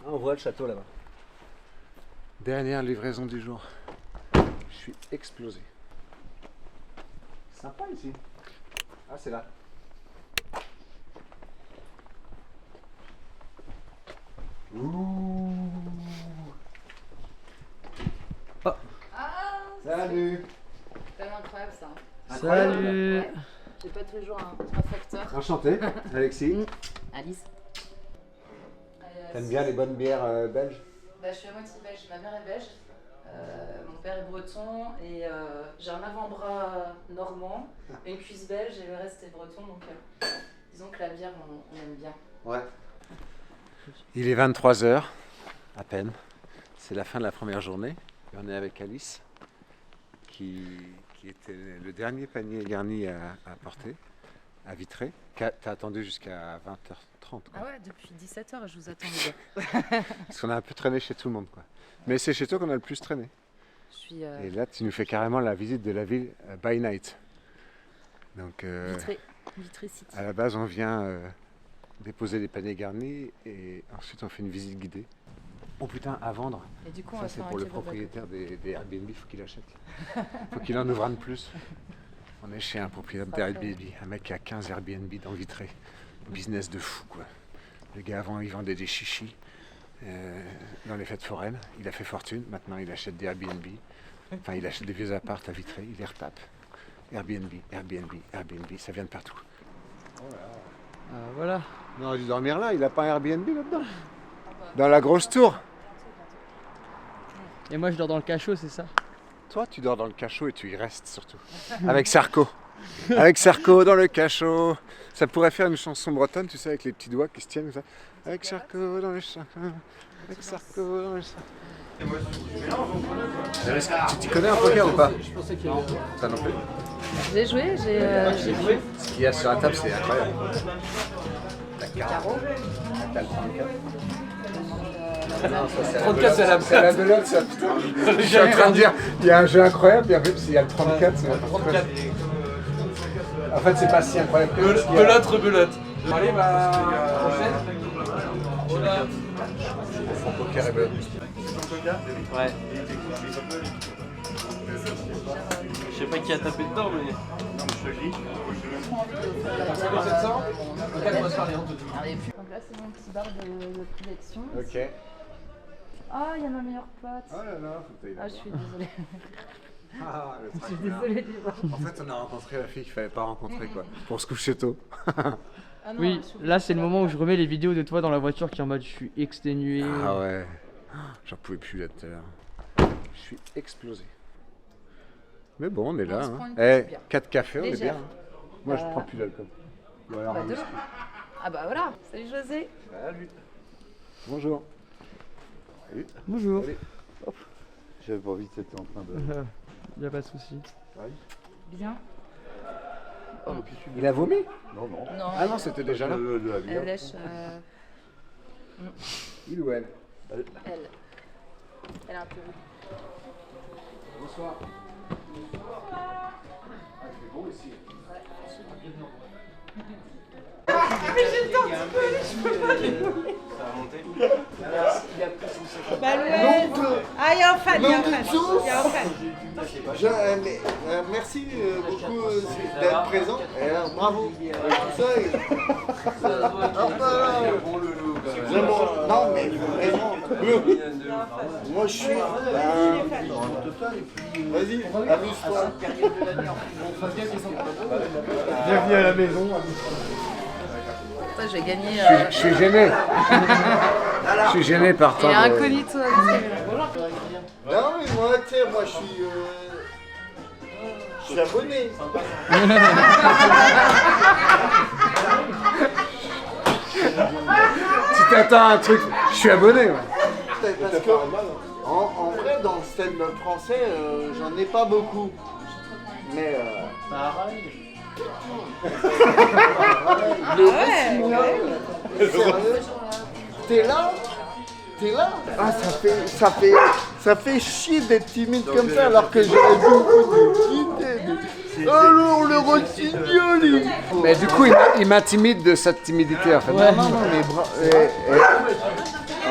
Ah, on voit le château là-bas. Dernière livraison du jour. Je suis explosé. Sympa ici. Ah, c'est là. Ouh. Salut. C'est incroyable ça. Salut. Ouais. J'ai pas tous les jours un facteur. Enchanté, Alexis. Alice. T'aimes bien les bonnes bières belges? Bah, je suis à moitié belge. Ma mère est belge. Mon père est breton et j'ai un avant-bras normand, une cuisse belge et le reste est breton. Donc disons que la bière, on aime bien. Ouais. Il est 23h, à peine. c'est la fin de la première journée. Et on est avec Alice, qui était le dernier panier garni à porter, à Vitré. T'as attendu jusqu'à 20h30. Quoi. Ah ouais, depuis 17h, je vous attends les gars. Parce qu'on a un peu traîné chez tout le monde. Quoi. Mais c'est chez toi qu'on a le plus traîné. Je suis, Et là, tu nous fais carrément la visite de la ville by night. Donc, Vitré City. à la base, on vient déposer les paniers garnis et ensuite on fait une visite guidée. Oh putain, à vendre. Et du coup, on ça va c'est faire pour un le kebab. propriétaire des Airbnb, il faut qu'il achète. Faut qu'il en ouvre un de plus. On est chez un propriétaire Airbnb, un mec qui a 15 Airbnb dans Vitré. Business de fou quoi. Le gars avant il vendait des chichis dans les fêtes foraines, il a fait fortune, maintenant il achète des Airbnb. Enfin il achète des vieux apparts à Vitré, il les retape. Airbnb, Airbnb, Airbnb, ça vient de partout. Voilà. On aurait dû dormir là, il n'a pas un Airbnb là-dedans. Dans la grosse tour. Et moi je dors dans le cachot, c'est ça? Toi, tu dors dans le cachot et tu y restes surtout. Avec Sarko. Avec Sarko dans le cachot. Ça pourrait faire une chanson bretonne, tu sais, avec les petits doigts qui se tiennent comme ça. Avec Sarko dans le cachot. Avec Sarko dans le cachot. Tu t'y connais en poker ou pas? Toi non plus? J'ai joué, j'ai joué. Ce qu'il y a sur la table, c'est incroyable. La Carreau. T'as le 34. Non, ça, 34, c'est la belote, ça, putain. Je suis en train de dire, il y a un jeu incroyable, et en fait, s'il y a le 34, c'est n'importe quoi. En fait, c'est pas si incroyable que Belote, rebelote. Allez, bah, prochaine. Poker et belote. Ouais. Je sais pas qui a tapé dedans, mais. Donc là, c'est mon petit bar de prédilection. Ok. Ah, il y a ma meilleure pote. Oh là là, faut que t'ailles Ah, je suis désolée. Ah, le Je suis traquenard. désolée du voir. En fait, on a rencontré la fille qu'il fallait pas rencontrer, quoi. Pour se coucher tôt. Ah non, Oui, je suis là c'est le moment où je remets les vidéos de toi dans la voiture qui est en mode je suis exténué. Ah ouais. J'en pouvais plus là tout à l'heure. Je suis explosé. Mais bon, on est là. On se Hein. prend une Eh, petite bière. 4 cafés, on est Légère. bien. Moi, je prends plus d'alcool. Ou alors, Bah, un de whisky. l'eau. Ah bah voilà, salut José. Salut. Bonjour. Salut. Bonjour. Allez. Hop. J'avais pas envie que t'étais en train de... Y'a pas de souci. Bien. Il a vomi? Non, non. Non. Ah non, c'était déjà là. Elle lèche. Il ou elle? Elle. Elle a un peu. Bonsoir. C'est bon ici. Mais j'ai le temps un petit peu, je peux pas les Ça a monté. Bah ouais. Ah, il y a un fan, il y a un fan. Il y a un fan. Merci beaucoup d'être présent. Bravo. Tout ça. Vraiment. Non, mais vraiment. Moi, je suis. Vas-y, amuse-toi. Bienvenue à la maison. Toi, je vais gagner. Je suis gêné. Je suis gêné par toi. Et incognito. Non, mais moi, tu sais, moi, je suis abonné. Tu t'attends à un truc. Je suis abonné. Ouais. Parce que, en vrai, dans le stand-up français, j'en ai pas beaucoup. Mais. Sérieux? T'es là? Ah, ça fait chier d'être timide comme ça alors que j'aurais beaucoup de alors le rossignol. Mais du coup, il m'intimide de cette timidité en fait. Non, mais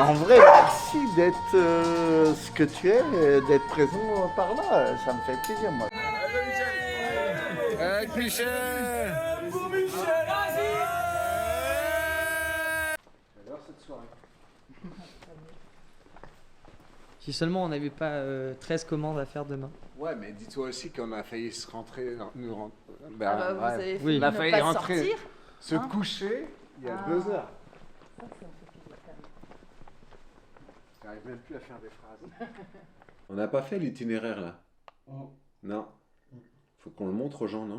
en vrai, merci d'être ce que tu es, d'être présent par là. Ça me fait plaisir, moi. Avec Michel. J'adore cette soirée. Si seulement on n'avait pas 13 commandes à faire demain. Ouais, mais dis-toi aussi qu'on a failli se rentrer, Vous avez Oui. on a ne failli pas rentrer, sortir. se coucher il y a 2 heures. J'arrive même plus à faire des phrases. On n'a pas fait l'itinéraire là. Non. Faut qu'on le montre aux gens, non?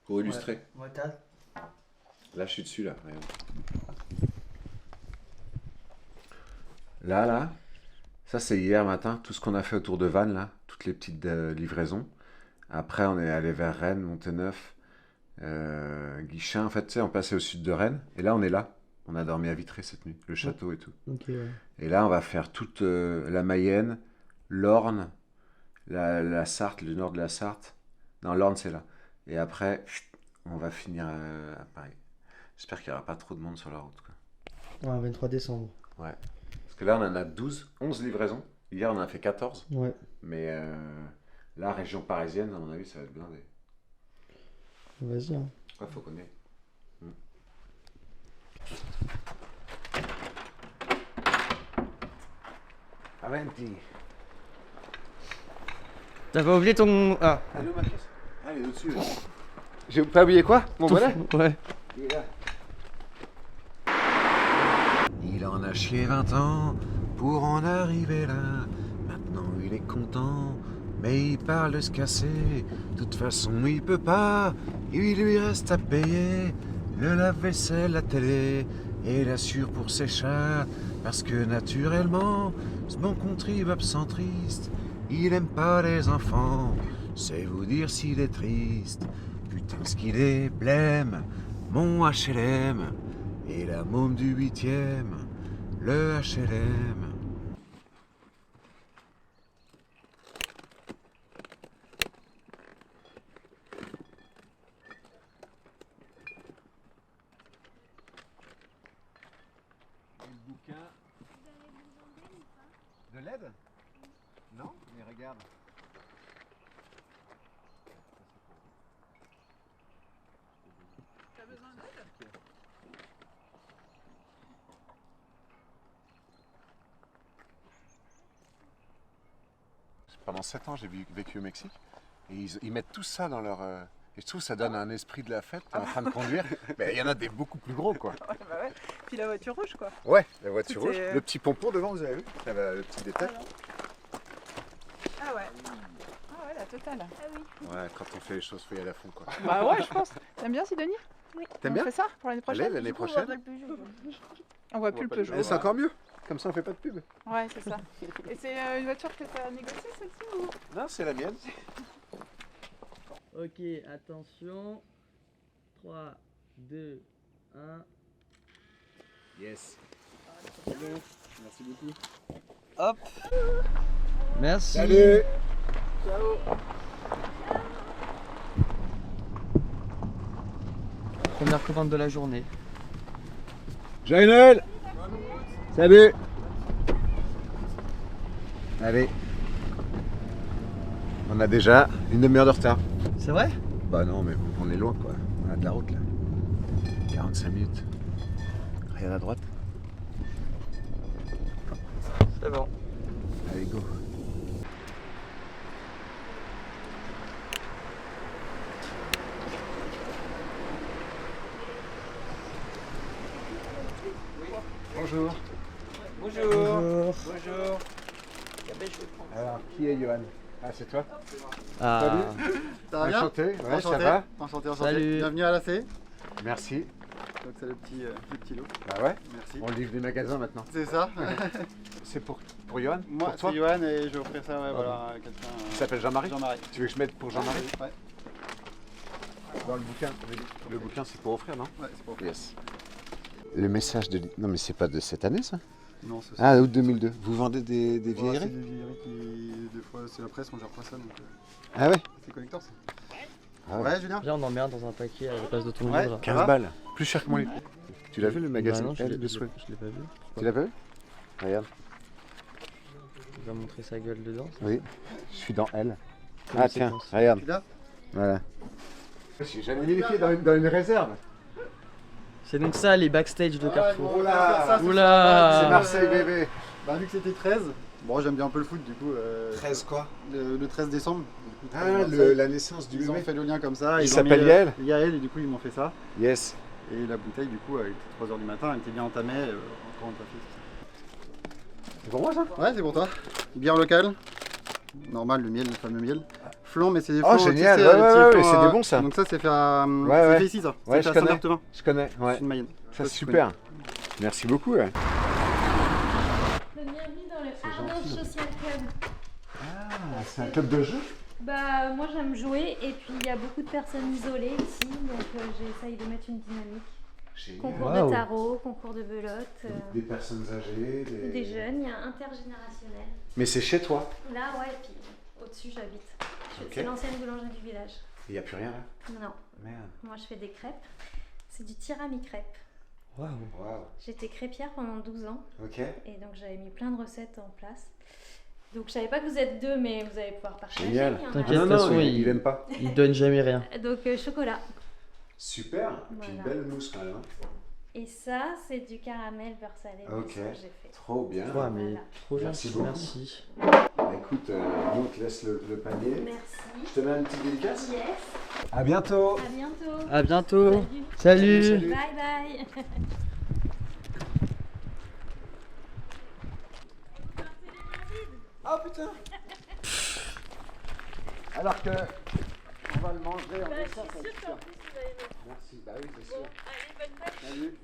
Pour illustrer. Ouais, Là, je suis dessus là. Regarde. Là, Ça, c'est hier matin, tout ce qu'on a fait autour de Vannes, là, toutes les petites livraisons. Après, on est allé vers Rennes, Monténeuf, Guichin. En fait, tu sais, on passait au sud de Rennes. Et là, on est là. On a dormi à Vitré cette nuit, le château et tout. Ok, ouais. Et là, on va faire toute la Mayenne, l'Orne, la Sarthe, le nord de la Sarthe. Non, l'Orne, c'est là. Et après, on va finir à Paris. J'espère qu'il n'y aura pas trop de monde sur la route, quoi. Ouais, 23 décembre. Ouais. Parce que là, on en a 11 livraisons. Hier, on en a fait 14. Ouais. Mais la région parisienne, à mon avis, ça va être blindé. Vas-y, hein. Ouais, faut qu'on ait. Avanti. T'as pas oublié ton... Ah. Allô, ma caisse. Ah, elle est au-dessus. J'ai pas oublié quoi? Mon bonnet? Ouais. Il est là. Il en a chié 20 ans pour en arriver là. Maintenant il est content, mais il parle de se casser. De toute façon il peut pas, il lui reste à payer le lave-vaisselle, la télé et l'assure pour ses chats. Parce que naturellement, ce bon contribuable centriste, il aime pas les enfants. C'est vous dire s'il est triste. Putain ce qu'il est blême, mon HLM. Et la môme du 8e, le HLM. Le bouquin de l'aide? Non, mais regarde. T'as besoin d'aide? Pendant 7 ans, j'ai vécu au Mexique et ils mettent tout ça dans leur... Et je trouve que ça donne un esprit de la fête. T'es en train de conduire, mais il y en a des beaucoup plus gros, quoi. Ouais, bah ouais. Puis la voiture rouge, quoi. Ouais, la voiture Tout rouge. est- Le petit pompon devant, vous avez vu? Le petit détail. Ah ouais. Ah ouais, la totale. Ah oui. Ouais, quand on fait les choses, faut y aller à fond, quoi. Bah ouais, je pense. T'aimes bien, Sidonie? Oui. T'aimes bien? On fait ça pour l'année prochaine? Allez, l'année prochaine. On voit plus le Peugeot. C'est encore mieux. Comme ça, on fait pas de pub. Ouais, c'est ça. Et c'est une voiture que t'as négociée, celle-ci ou... Non, c'est la mienne. Ok, attention. 3, 2, 1. Yes. Merci beaucoup. Hop. Merci. Salut. Ciao. Première commande de la journée. Joyeux Noël. Salut. Allez. On a déjà une demi-heure de retard. C'est vrai? Bah non, mais on est loin, quoi. On a de la route, là. 45 minutes. Rien à droite. C'est bon. Allez, go. Bonjour. Bonjour. Bonjour. Alors, qui est Johan? Ah, c'est toi? Ah. Salut. Ça va bien? Enchanté. Ouais, Enchanté. ça va? Enchanté. Salut. Bienvenue à l'AC. Merci. Donc c'est le petit lot. Bah ouais. Merci. On livre des magasins maintenant. C'est ça. C'est pour Johan? Moi, Pour toi? c'est Johan et je vais offrir ça voilà, à quelqu'un. Qui s'appelle Jean-Marie? Jean-Marie. Tu veux que je mette pour Jean-Marie? Ouais. Dans le bouquin. Le bouquin, c'est pour offrir, non? Ouais, c'est pour offrir. Yes. Le message de... Non, mais c'est pas de cette année, ça? Non, c'est Ah, août 2002. Vous vendez des Ouais, vieilleries? c'est des vieilleries qui, des fois, c'est la presse, on gère pas ça. Donc, Ah ouais? c'est collector, ça. Ah ouais, Julien? Viens, on en met un dans un paquet à la place de tout le Ouais. monde. 15 balles. Plus cher que mon lit. Tu l'as vu, le magasin? Bah non, je Elle, l'ai de souhait. je l'ai pas vu. Tu l'as pas vu? Regarde. Il va montrer sa gueule dedans. ça. Oui. Je suis dans Elle. Comme Ah une tiens, séquence. regarde. Tu l'as? Voilà. J'ai jamais mis les pieds dans une réserve. C'est donc ça les backstage de Carrefour. Oula. Oula. C'est Marseille bébé. Bah, vu que c'était 13, bon, j'aime bien un peu le foot, du coup. 13 quoi? Le 13 décembre. Du coup, 13 Ah, Marseille. la naissance du Ils ont bébé. fait le lien comme ça. Il ils ont s'appelle mis, Yael? Yael, et du coup, ils m'ont fait ça. Yes. Et la bouteille, du coup, elle était 3h du matin, elle était bien entamée. Encore un café. C'est pour moi ça? Ouais, c'est pour toi. Bière locale. Normal, le miel, le fameux miel. Flan, mais c'est des Oh, flans, génial, tu sais, ouais, les ouais, petits ouais, flans, c'est des bons, ça. Donc ça, c'est fait à... Ouais, c'est ouais. fait ici, ça. Ouais, C'est je fait à connais. Saint-Berthevin. Je connais, ouais. C'est une Mayenne. Ça, Ça, tu super. Merci beaucoup. Ouais. bienvenue dans le C'est Arnaud gentil. Social Club. Ah, c'est un club de jeu? Bah moi j'aime jouer et puis il y a beaucoup de personnes isolées ici, donc j'essaye de mettre une dynamique. Génial. Concours Waouh. de tarot, concours de belote. Des personnes âgées, Des jeunes, il y a intergénérationnel. Mais c'est chez toi? Là ouais, et puis au-dessus j'habite. Ok. C'est l'ancienne boulangerie du village. Il n'y a plus rien là? Non. Merde. Moi je fais des crêpes. C'est du tirami crêpe. Waouh. J'étais crêpière pendant 12 ans. Ok. Et donc j'avais mis plein de recettes en place. Donc je savais pas que vous êtes deux, mais vous allez pouvoir partager. Génial. Il y en a T'inquiète, de un. toute façon, il aime pas. Il donne jamais rien. Donc chocolat. Super. Puis une Voilà. belle mousse quand même. hein. Et ça, c'est du caramel beurre salé. Ok. C'est ce que j'ai fait. Trop bien. Ouais, mais trop Merci gentil, beaucoup. merci. Bah, écoute, nous on te laisse le panier. Merci. Je te mets un petit dédicace. Yes. À bientôt. À bientôt. À bientôt. Salut. Bye bye. Ah putain. Alors que on va le manger en dessert, ça va être sûr. Merci, bah oui, c'est sûr. Salut.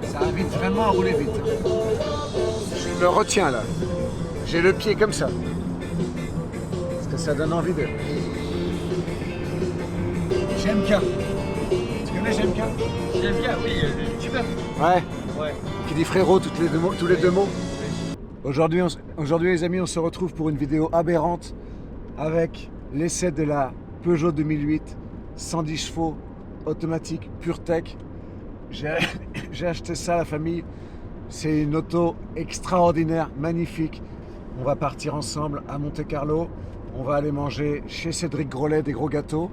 Ça invite vraiment à rouler vite. Je me retiens là. J'ai le pied comme ça. Parce que ça donne envie de... GMK. Tu connais GMK? GMK, oui, super. Ouais. Ouais. Qui dit frérot tous les deux mots. Aujourd'hui les amis, on se retrouve pour une vidéo aberrante avec l'essai de la Peugeot 2008 110 chevaux automatique PureTech. J'ai acheté ça à la famille. C'est une auto extraordinaire, magnifique. On va partir ensemble à Monte-Carlo. On va aller manger chez Cédric Grolet des gros gâteaux.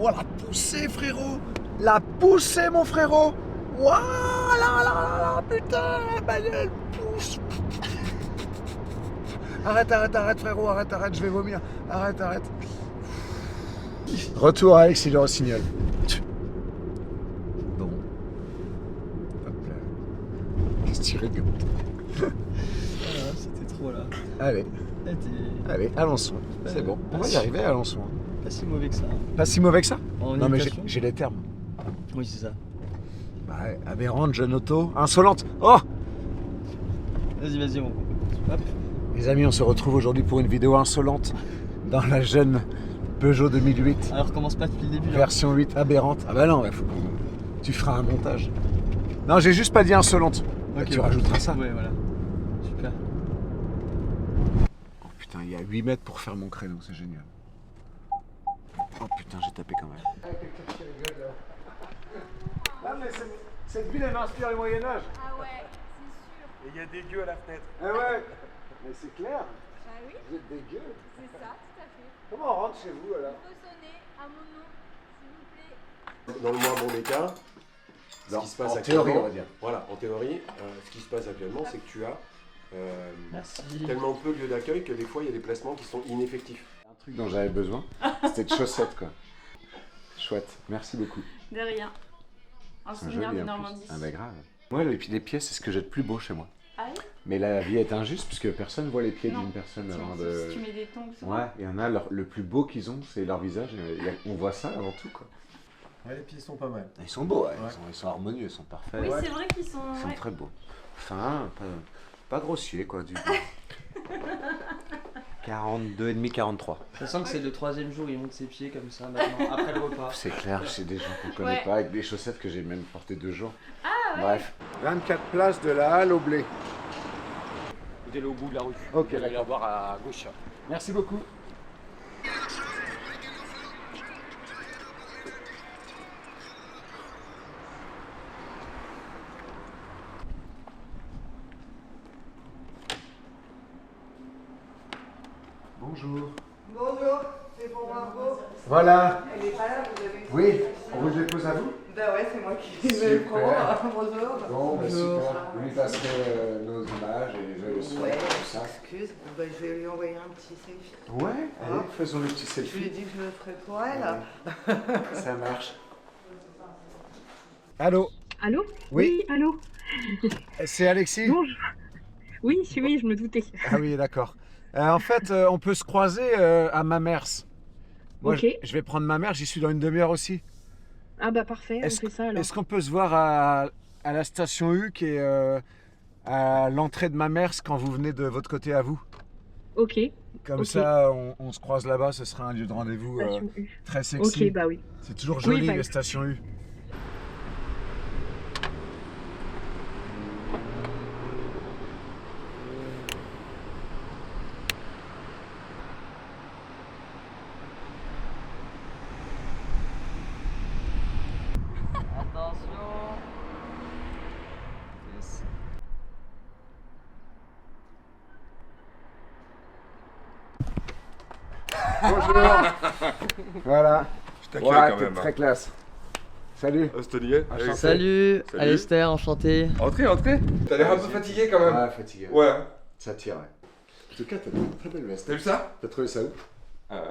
Oh la poussée frérot! La poussée mon frérot! Waouh là là là là, putain la bagnole pousse! Arrête frérot, arrête, je vais vomir. Arrête. Retour à Alex, il est au Rossignol. Bon. Hop là. Qu'est-ce que tu rigoles? C'était trop là. Allez, allons-y. C'est bon, on va y arriver, allons-y. Pas si mauvais que ça. Pas si mauvais que ça? En Non mais imitation. j'ai les termes. Oui, c'est ça. Bah, aberrante, jeune auto, insolente. Oh! Vas-y, on. Hop. Les amis, on se retrouve aujourd'hui pour une vidéo insolente dans la jeune Peugeot 2008. Alors, commence pas depuis le début. Là. Version 8 aberrante. Ah bah non, faut tu feras un montage. Non, j'ai juste pas dit insolente. Bah, tu rajouteras ça. Ouais, voilà. Super. Oh putain, il y a 8 mètres pour faire mon créneau, c'est génial. Oh putain, j'ai tapé quand même. Quelqu'un qui rigole là. Ah mais cette ville, elle m'inspire le Moyen-Âge. Ah ouais, c'est sûr. Et il y a des gueux à la fenêtre. Ah ouais. Mais c'est clair. Bah oui. Vous êtes dégueu. C'est ça, tout à fait. Comment on rentre chez vous alors? Il faut sonner à mon nom, s'il vous plaît. Dans le moins bon des cas, ce qui se passe en actuellement, théorie, on va dire. Voilà, en théorie, ce qui se passe actuellement, c'est que tu as Merci. tellement peu de lieux d'accueil que des fois, il y a des placements qui sont ineffectifs. Un truc dont j'avais besoin, c'était de chaussettes quoi. Chouette, merci beaucoup. De rien. Un C'est souvenir joli, de en plus. Normandie. Ah bah grave. Moi, les pieds, c'est ce que j'ai de plus beau chez moi. Ah oui? Mais la vie est injuste puisque personne voit les pieds Non. d'une personne Si avant on- de... si tu mets des tongs souvent. Ouais, il y en a, le plus beau qu'ils ont, c'est leur visage. On voit ça avant tout quoi. Ouais, les pieds sont pas mal. Ils sont beaux, ouais. Ouais. Ils sont harmonieux, ils sont parfaits. Oui, Ouais. c'est vrai qu'ils sont. Ils sont ouais. très beaux. Fin, pas grossier quoi. 42,5, 43. Je sens que c'est le 3e jour, il monte ses pieds comme ça maintenant, après le repas. C'est clair, c'est des gens qu'on connaît Ouais. pas, avec des chaussettes que j'ai même portées 2 jours. Ah ouais. Bref. 24 places de la Halle au Blé. Vous allez au bout de la rue. Ok, Vous allez la voir à gauche. Merci beaucoup. Bonjour. Bonjour, c'est pour Margot. Voilà. Elle est pas là, vous avez... Oui, on vous le dépose à vous? Bah ouais, c'est moi qui Super. me prends. Bonjour. Bon, bah super. Vous lui passerez nos images et les illustrations, Ouais, tout ça. excuse, bah, je vais lui envoyer un petit selfie. Ouais, allez, faisons le petit Je lui ai selfie. dit que je le ferais pour elle. Ça marche. Allô? Allô? Oui. Allô? C'est Alexis? Bonjour. Oui, je me doutais. Ah oui, d'accord. En fait, on peut se croiser à Mamers. Moi, Ok. je vais prendre ma mère, j'y suis dans une demi-heure aussi. Ah bah parfait, on fait ça alors. Est-ce qu'on peut se voir à la station U qui est à l'entrée de ma mère quand vous venez de votre côté à vous. Ok. Comme Ok. ça, on se croise là-bas, ce sera un lieu de rendez-vous Station U. très sexy. Ok, bah oui. C'est toujours Oui, joli bah, les stations U. Attention. Yes. Bonjour. Voilà. Je t'accueille Ouais, quand t'es même. très classe. Salut. Ostonier. Enchanté. Salut, Alistair, enchanté. Entrez, entrez. T'as l'air un peu fatigué quand même. Ouais, fatigué. Ouais. Ça tire, ouais. En tout cas, t'as une très belle veste. T'as vu ça? T'as trouvé ça où? euh...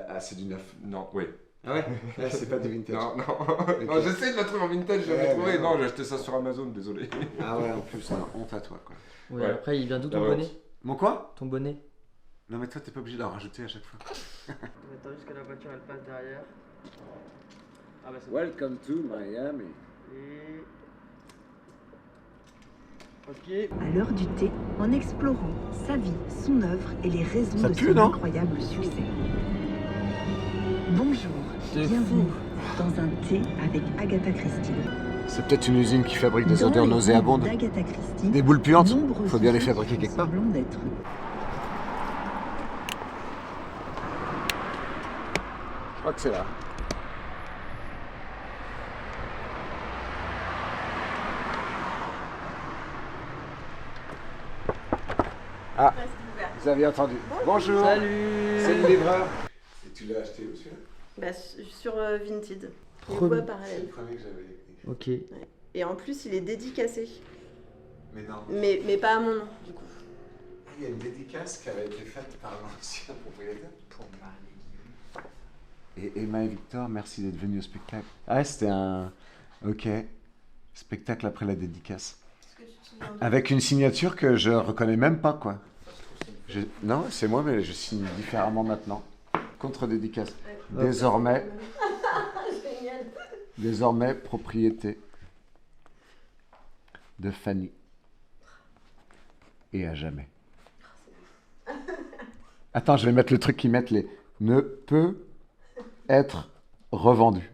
Ah, c'est du neuf. Non, oui. Ah ouais? C'est pas du vintage. Non, non. Ok. Non, j'essaie de la trouver en vintage, je l'ai Ouais, trouvé. mais Non, j'ai acheté ça sur Amazon, désolé. Ah ouais, en plus, non, honte à toi, quoi. Ouais, Ouais. après, il vient d'où ton La bonnet? honte. Mon quoi? Ton bonnet. Non, mais toi, t'es pas obligé d'en rajouter à chaque fois. Attends juste que la voiture elle passe derrière. Ah bah c'est Welcome to Miami. Et... Ok. À l'heure du thé, en explorant sa vie, son œuvre et les raisons Ça de pue, son non incroyable succès. Bonjour, bienvenue dans un thé avec Agatha Christie. C'est peut-être une usine qui fabrique des Dans odeurs les nauséabondes. livres d'Agatha Christie, Des boules puantes. nombreux Faut bien les sont fabriquer ceux qui quelque part. semblent d'être. Je crois que c'est là. Ah, vous avez entendu. Bonjour. Salut. C'est le livreur. Et tu l'as acheté où celui-là? Bah, sur Vinted. Trop Les bien. voix C'est le pareil. premier que j'avais écrit. Ok. Ouais. Et en plus, il est dédicacé. Mais non. Mais pas à mon nom, du coup. Ah, il y a une dédicace qui avait été faite par l'ancien propriétaire pour Marie. Et Emma et Victor, merci d'être venus au spectacle. Ah, c'était un... Ok. Spectacle après la dédicace. Avec une signature que je reconnais même pas, quoi. Non, c'est moi, mais je signe différemment maintenant. Contre-dédicace. Désormais, Génial. désormais, propriété de Fanny. Et à jamais. Attends, je vais mettre le truc qui met les... Ne peut être revendu.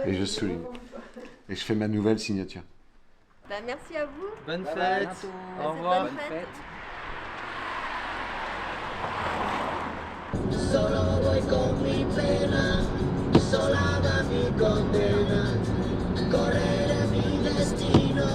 Et je souligne. Et je fais ma nouvelle signature. Bah, merci à vous. Bonne Bye fête. bye. Au revoir. Bonne fête. Solo voy con mi pena, isolada mi condena. Correré mi destino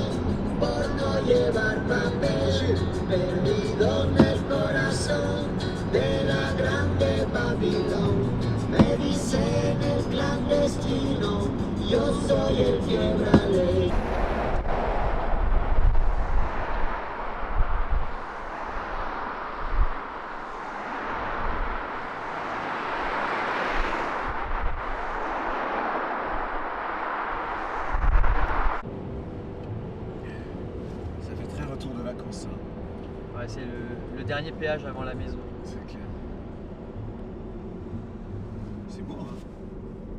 por no llevar papel. Perdido en el corazón de la grande Babilón. Me dicen el clandestino, yo soy el quiebra ley. Ça fait très retour de vacances, ça. Ouais, c'est le dernier péage avant la maison. C'est clair. C'est beau, hein?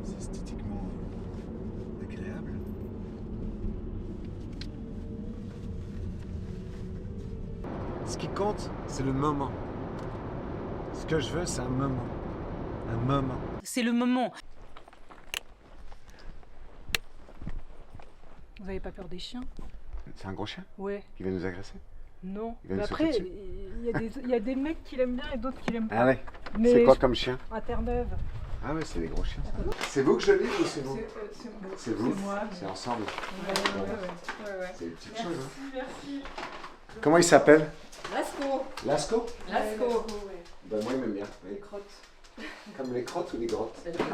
C'est esthétiquement agréable. Ce qui compte, c'est le moment. Ce que je veux, c'est un moment. Un moment. C'est le moment. Vous avez pas peur des chiens? C'est un gros chien Ouais. qui va nous agresser? Non. Il va Mais nous après, sauter dessus. il y a des mecs qui l'aiment bien et d'autres qui l'aiment pas. Ah ouais? Mais C'est quoi je- comme chien? À Terre-Neuve. Ah ouais, c'est des gros chiens. C'est vous que je livre ou c'est vous? C'est vous? C'est moi. C'est ensemble. Ouais. C'est des petites Merci, choses. Hein. merci. Comment il s'appelle? Lasco. Lasco? Lasco. Ben moi, il m'aime bien. Oui. Les crottes. Comme les crottes ou les grottes? Les crottes.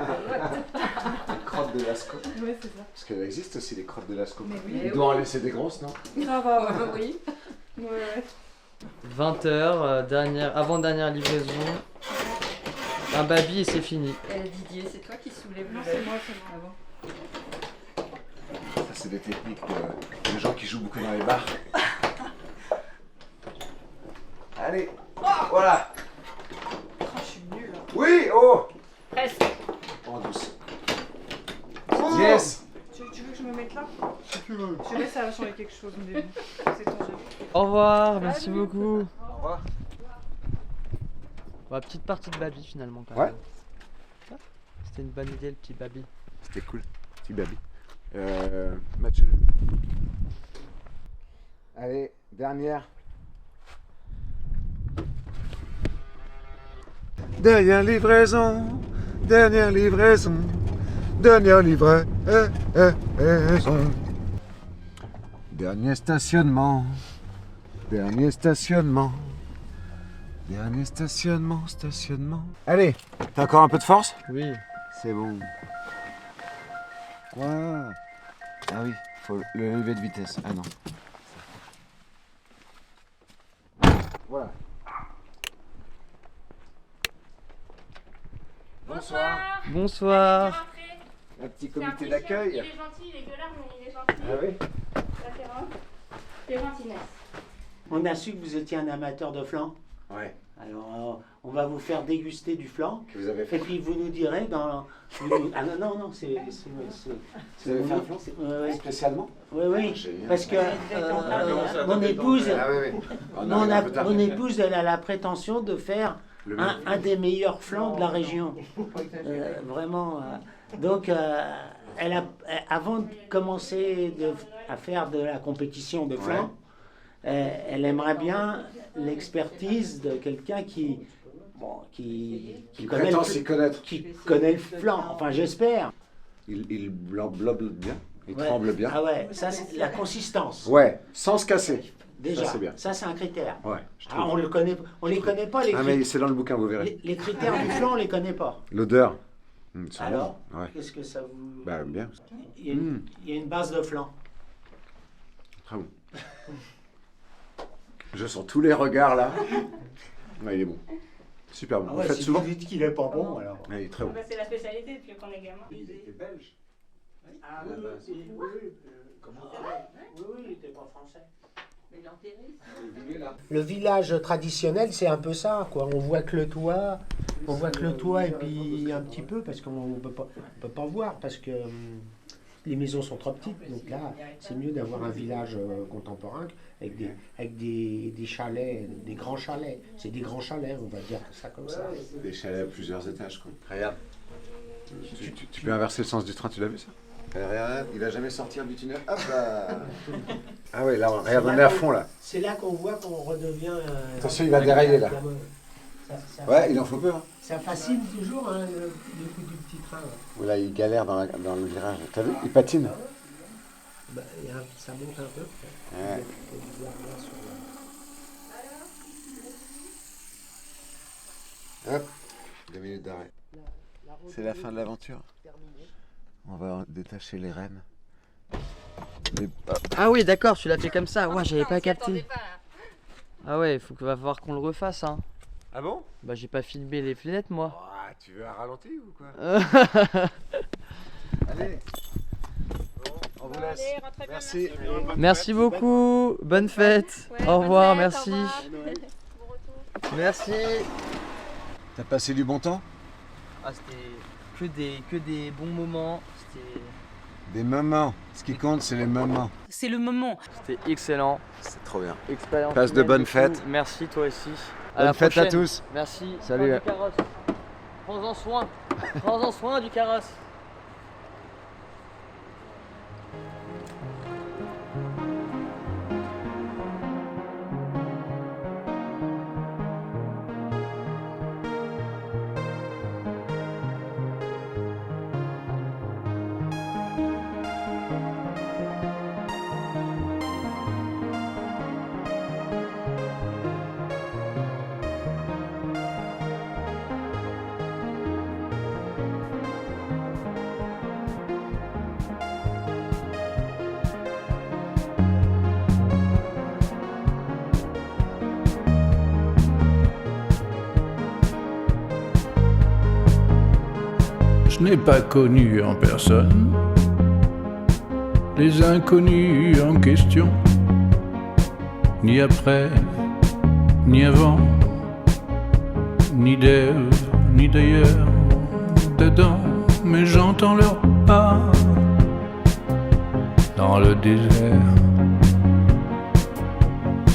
Les crottes de Lasco. Ouais, c'est ça. Parce qu'il existe aussi les crottes de Lasco. Mais oui. Il doit en laisser des grosses, non? Ça va, ouais. Oui. Ouais. 20h, avant-dernière livraison. Un baby et c'est fini. Didier, c'est toi qui soulève le Non, verre. c'est moi, c'est moi. Ça, c'est des techniques de gens qui jouent beaucoup dans les bars. Allez, voilà. Oh, je suis nulle. Oui, oh. Presque. En douce. Oh. Yes. Tu veux que je me mette là? va changer quelque chose, mais bon, c'est ton jeu. Au revoir, merci beaucoup. Au revoir. Bah, petite partie de Babi finalement quand Ouais. même. C'était une bonne idée le petit Babi. C'était cool, petit baby. Match. Allez, dernière. Dernière livraison, dernière livraison, dernière livraison. Dernier stationnement, dernier stationnement, dernier stationnement, stationnement. Allez, t'as encore un peu de force? Oui. C'est bon. Ouais. Ah oui, faut le lever de vitesse. Ah non. Voilà. Bonsoir. Bonsoir. Un petit comité d'accueil. Il est gentil, il est gueulard, mais il est gentil. Ah oui? C'est gentil, On a su que vous étiez un amateur de flan. Ouais. Alors, on va vous faire déguster du flan. Que vous avez fait. Et puis vous nous direz dans. Ah non, c'est. Vous avez fait un flan ouais. Spécialement? Oui, Génial. parce que mon épouse, Ah oui. On arrive un peu tard. mon épouse, elle a la prétention de faire un des meilleurs flans de la région. Vraiment. Donc, avant de commencer à faire de la compétition de flan, elle aimerait bien l'expertise de quelqu'un qui connaît le flan. Enfin, j'espère. Il blobe bien, il tremble bien. Ah ouais, ça c'est la consistance. Ouais, sans se casser. Déjà, ça c'est bien. ça c'est un critère. Ouais, Ah, on les connaît pas les Ah mais c'est dans le bouquin, vous verrez. les critères du flan, on les connaît pas. L'odeur. Alors, ouais. qu'est-ce que ça vous... Bah bien. Il y a une base de flan. Très bon. Je sens tous les regards là. Ouais, il est bon. Super bon. Ah Vous ouais, faites si souvent? vous dites qu'il est pas bon, alors. Ouais, il est très bon. C'est la spécialité depuis qu'on est gamin. Il était belge. Ah oui, comment ça? Oui, il était pas français. Le village traditionnel, c'est un peu ça, quoi. On voit que le toit, et puis un petit peu, parce qu'on peut pas voir, parce que les maisons sont trop petites. Donc là, c'est mieux d'avoir un village contemporain avec des chalets, des grands chalets. C'est des grands chalets, on va dire ça comme ça. Des chalets à plusieurs étages, quoi. Regarde. Tu peux inverser le sens du train, tu l'as vu ça? Regarde, il va jamais sortir du tunnel. Hop là. Ah oui, là, regarde, on est à fond là. C'est là qu'on voit qu'on redevient... Attention, il va dérailler là. Ouais, il en faut peu. Hein. Ça fascine toujours hein, le coup du petit train. Là. Là, il galère dans le virage. T'as vu? Il patine. Bah, ça monte un peu. Ouais. 2 minutes d'arrêt. C'est la fin de l'aventure. On va détacher les rênes. Ah oui, d'accord, tu l'as fait comme ça. Ouais, j'avais pas capté. Ah ouais, va falloir qu'on le refasse. Hein. Ah bon? Bah, j'ai pas filmé les fenêtres, moi. Oh, tu veux un ralenti ou quoi? Allez. Bon, on vous laisse. Merci. Merci beaucoup. Bonne fête. Au revoir, merci. Merci. T'as passé du bon temps? Ah, c'était que des bons moments. C'était... Des moments. Ce qui compte, c'est les moments. C'est le moment. C'était excellent. C'est trop bien. Expérience. Passe de bonnes fêtes. Merci, toi aussi. Bonne fête à tous. Merci. Salut. Prends-en soin. Prends-en soin du carrosse. Je n'ai pas connu en personne les inconnus en question, ni après, ni avant, ni d'Ève, ni d'ailleurs, dedans, mais j'entends leurs pas dans le désert.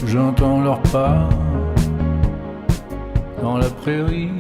j'entends leurs pas dans la prairie.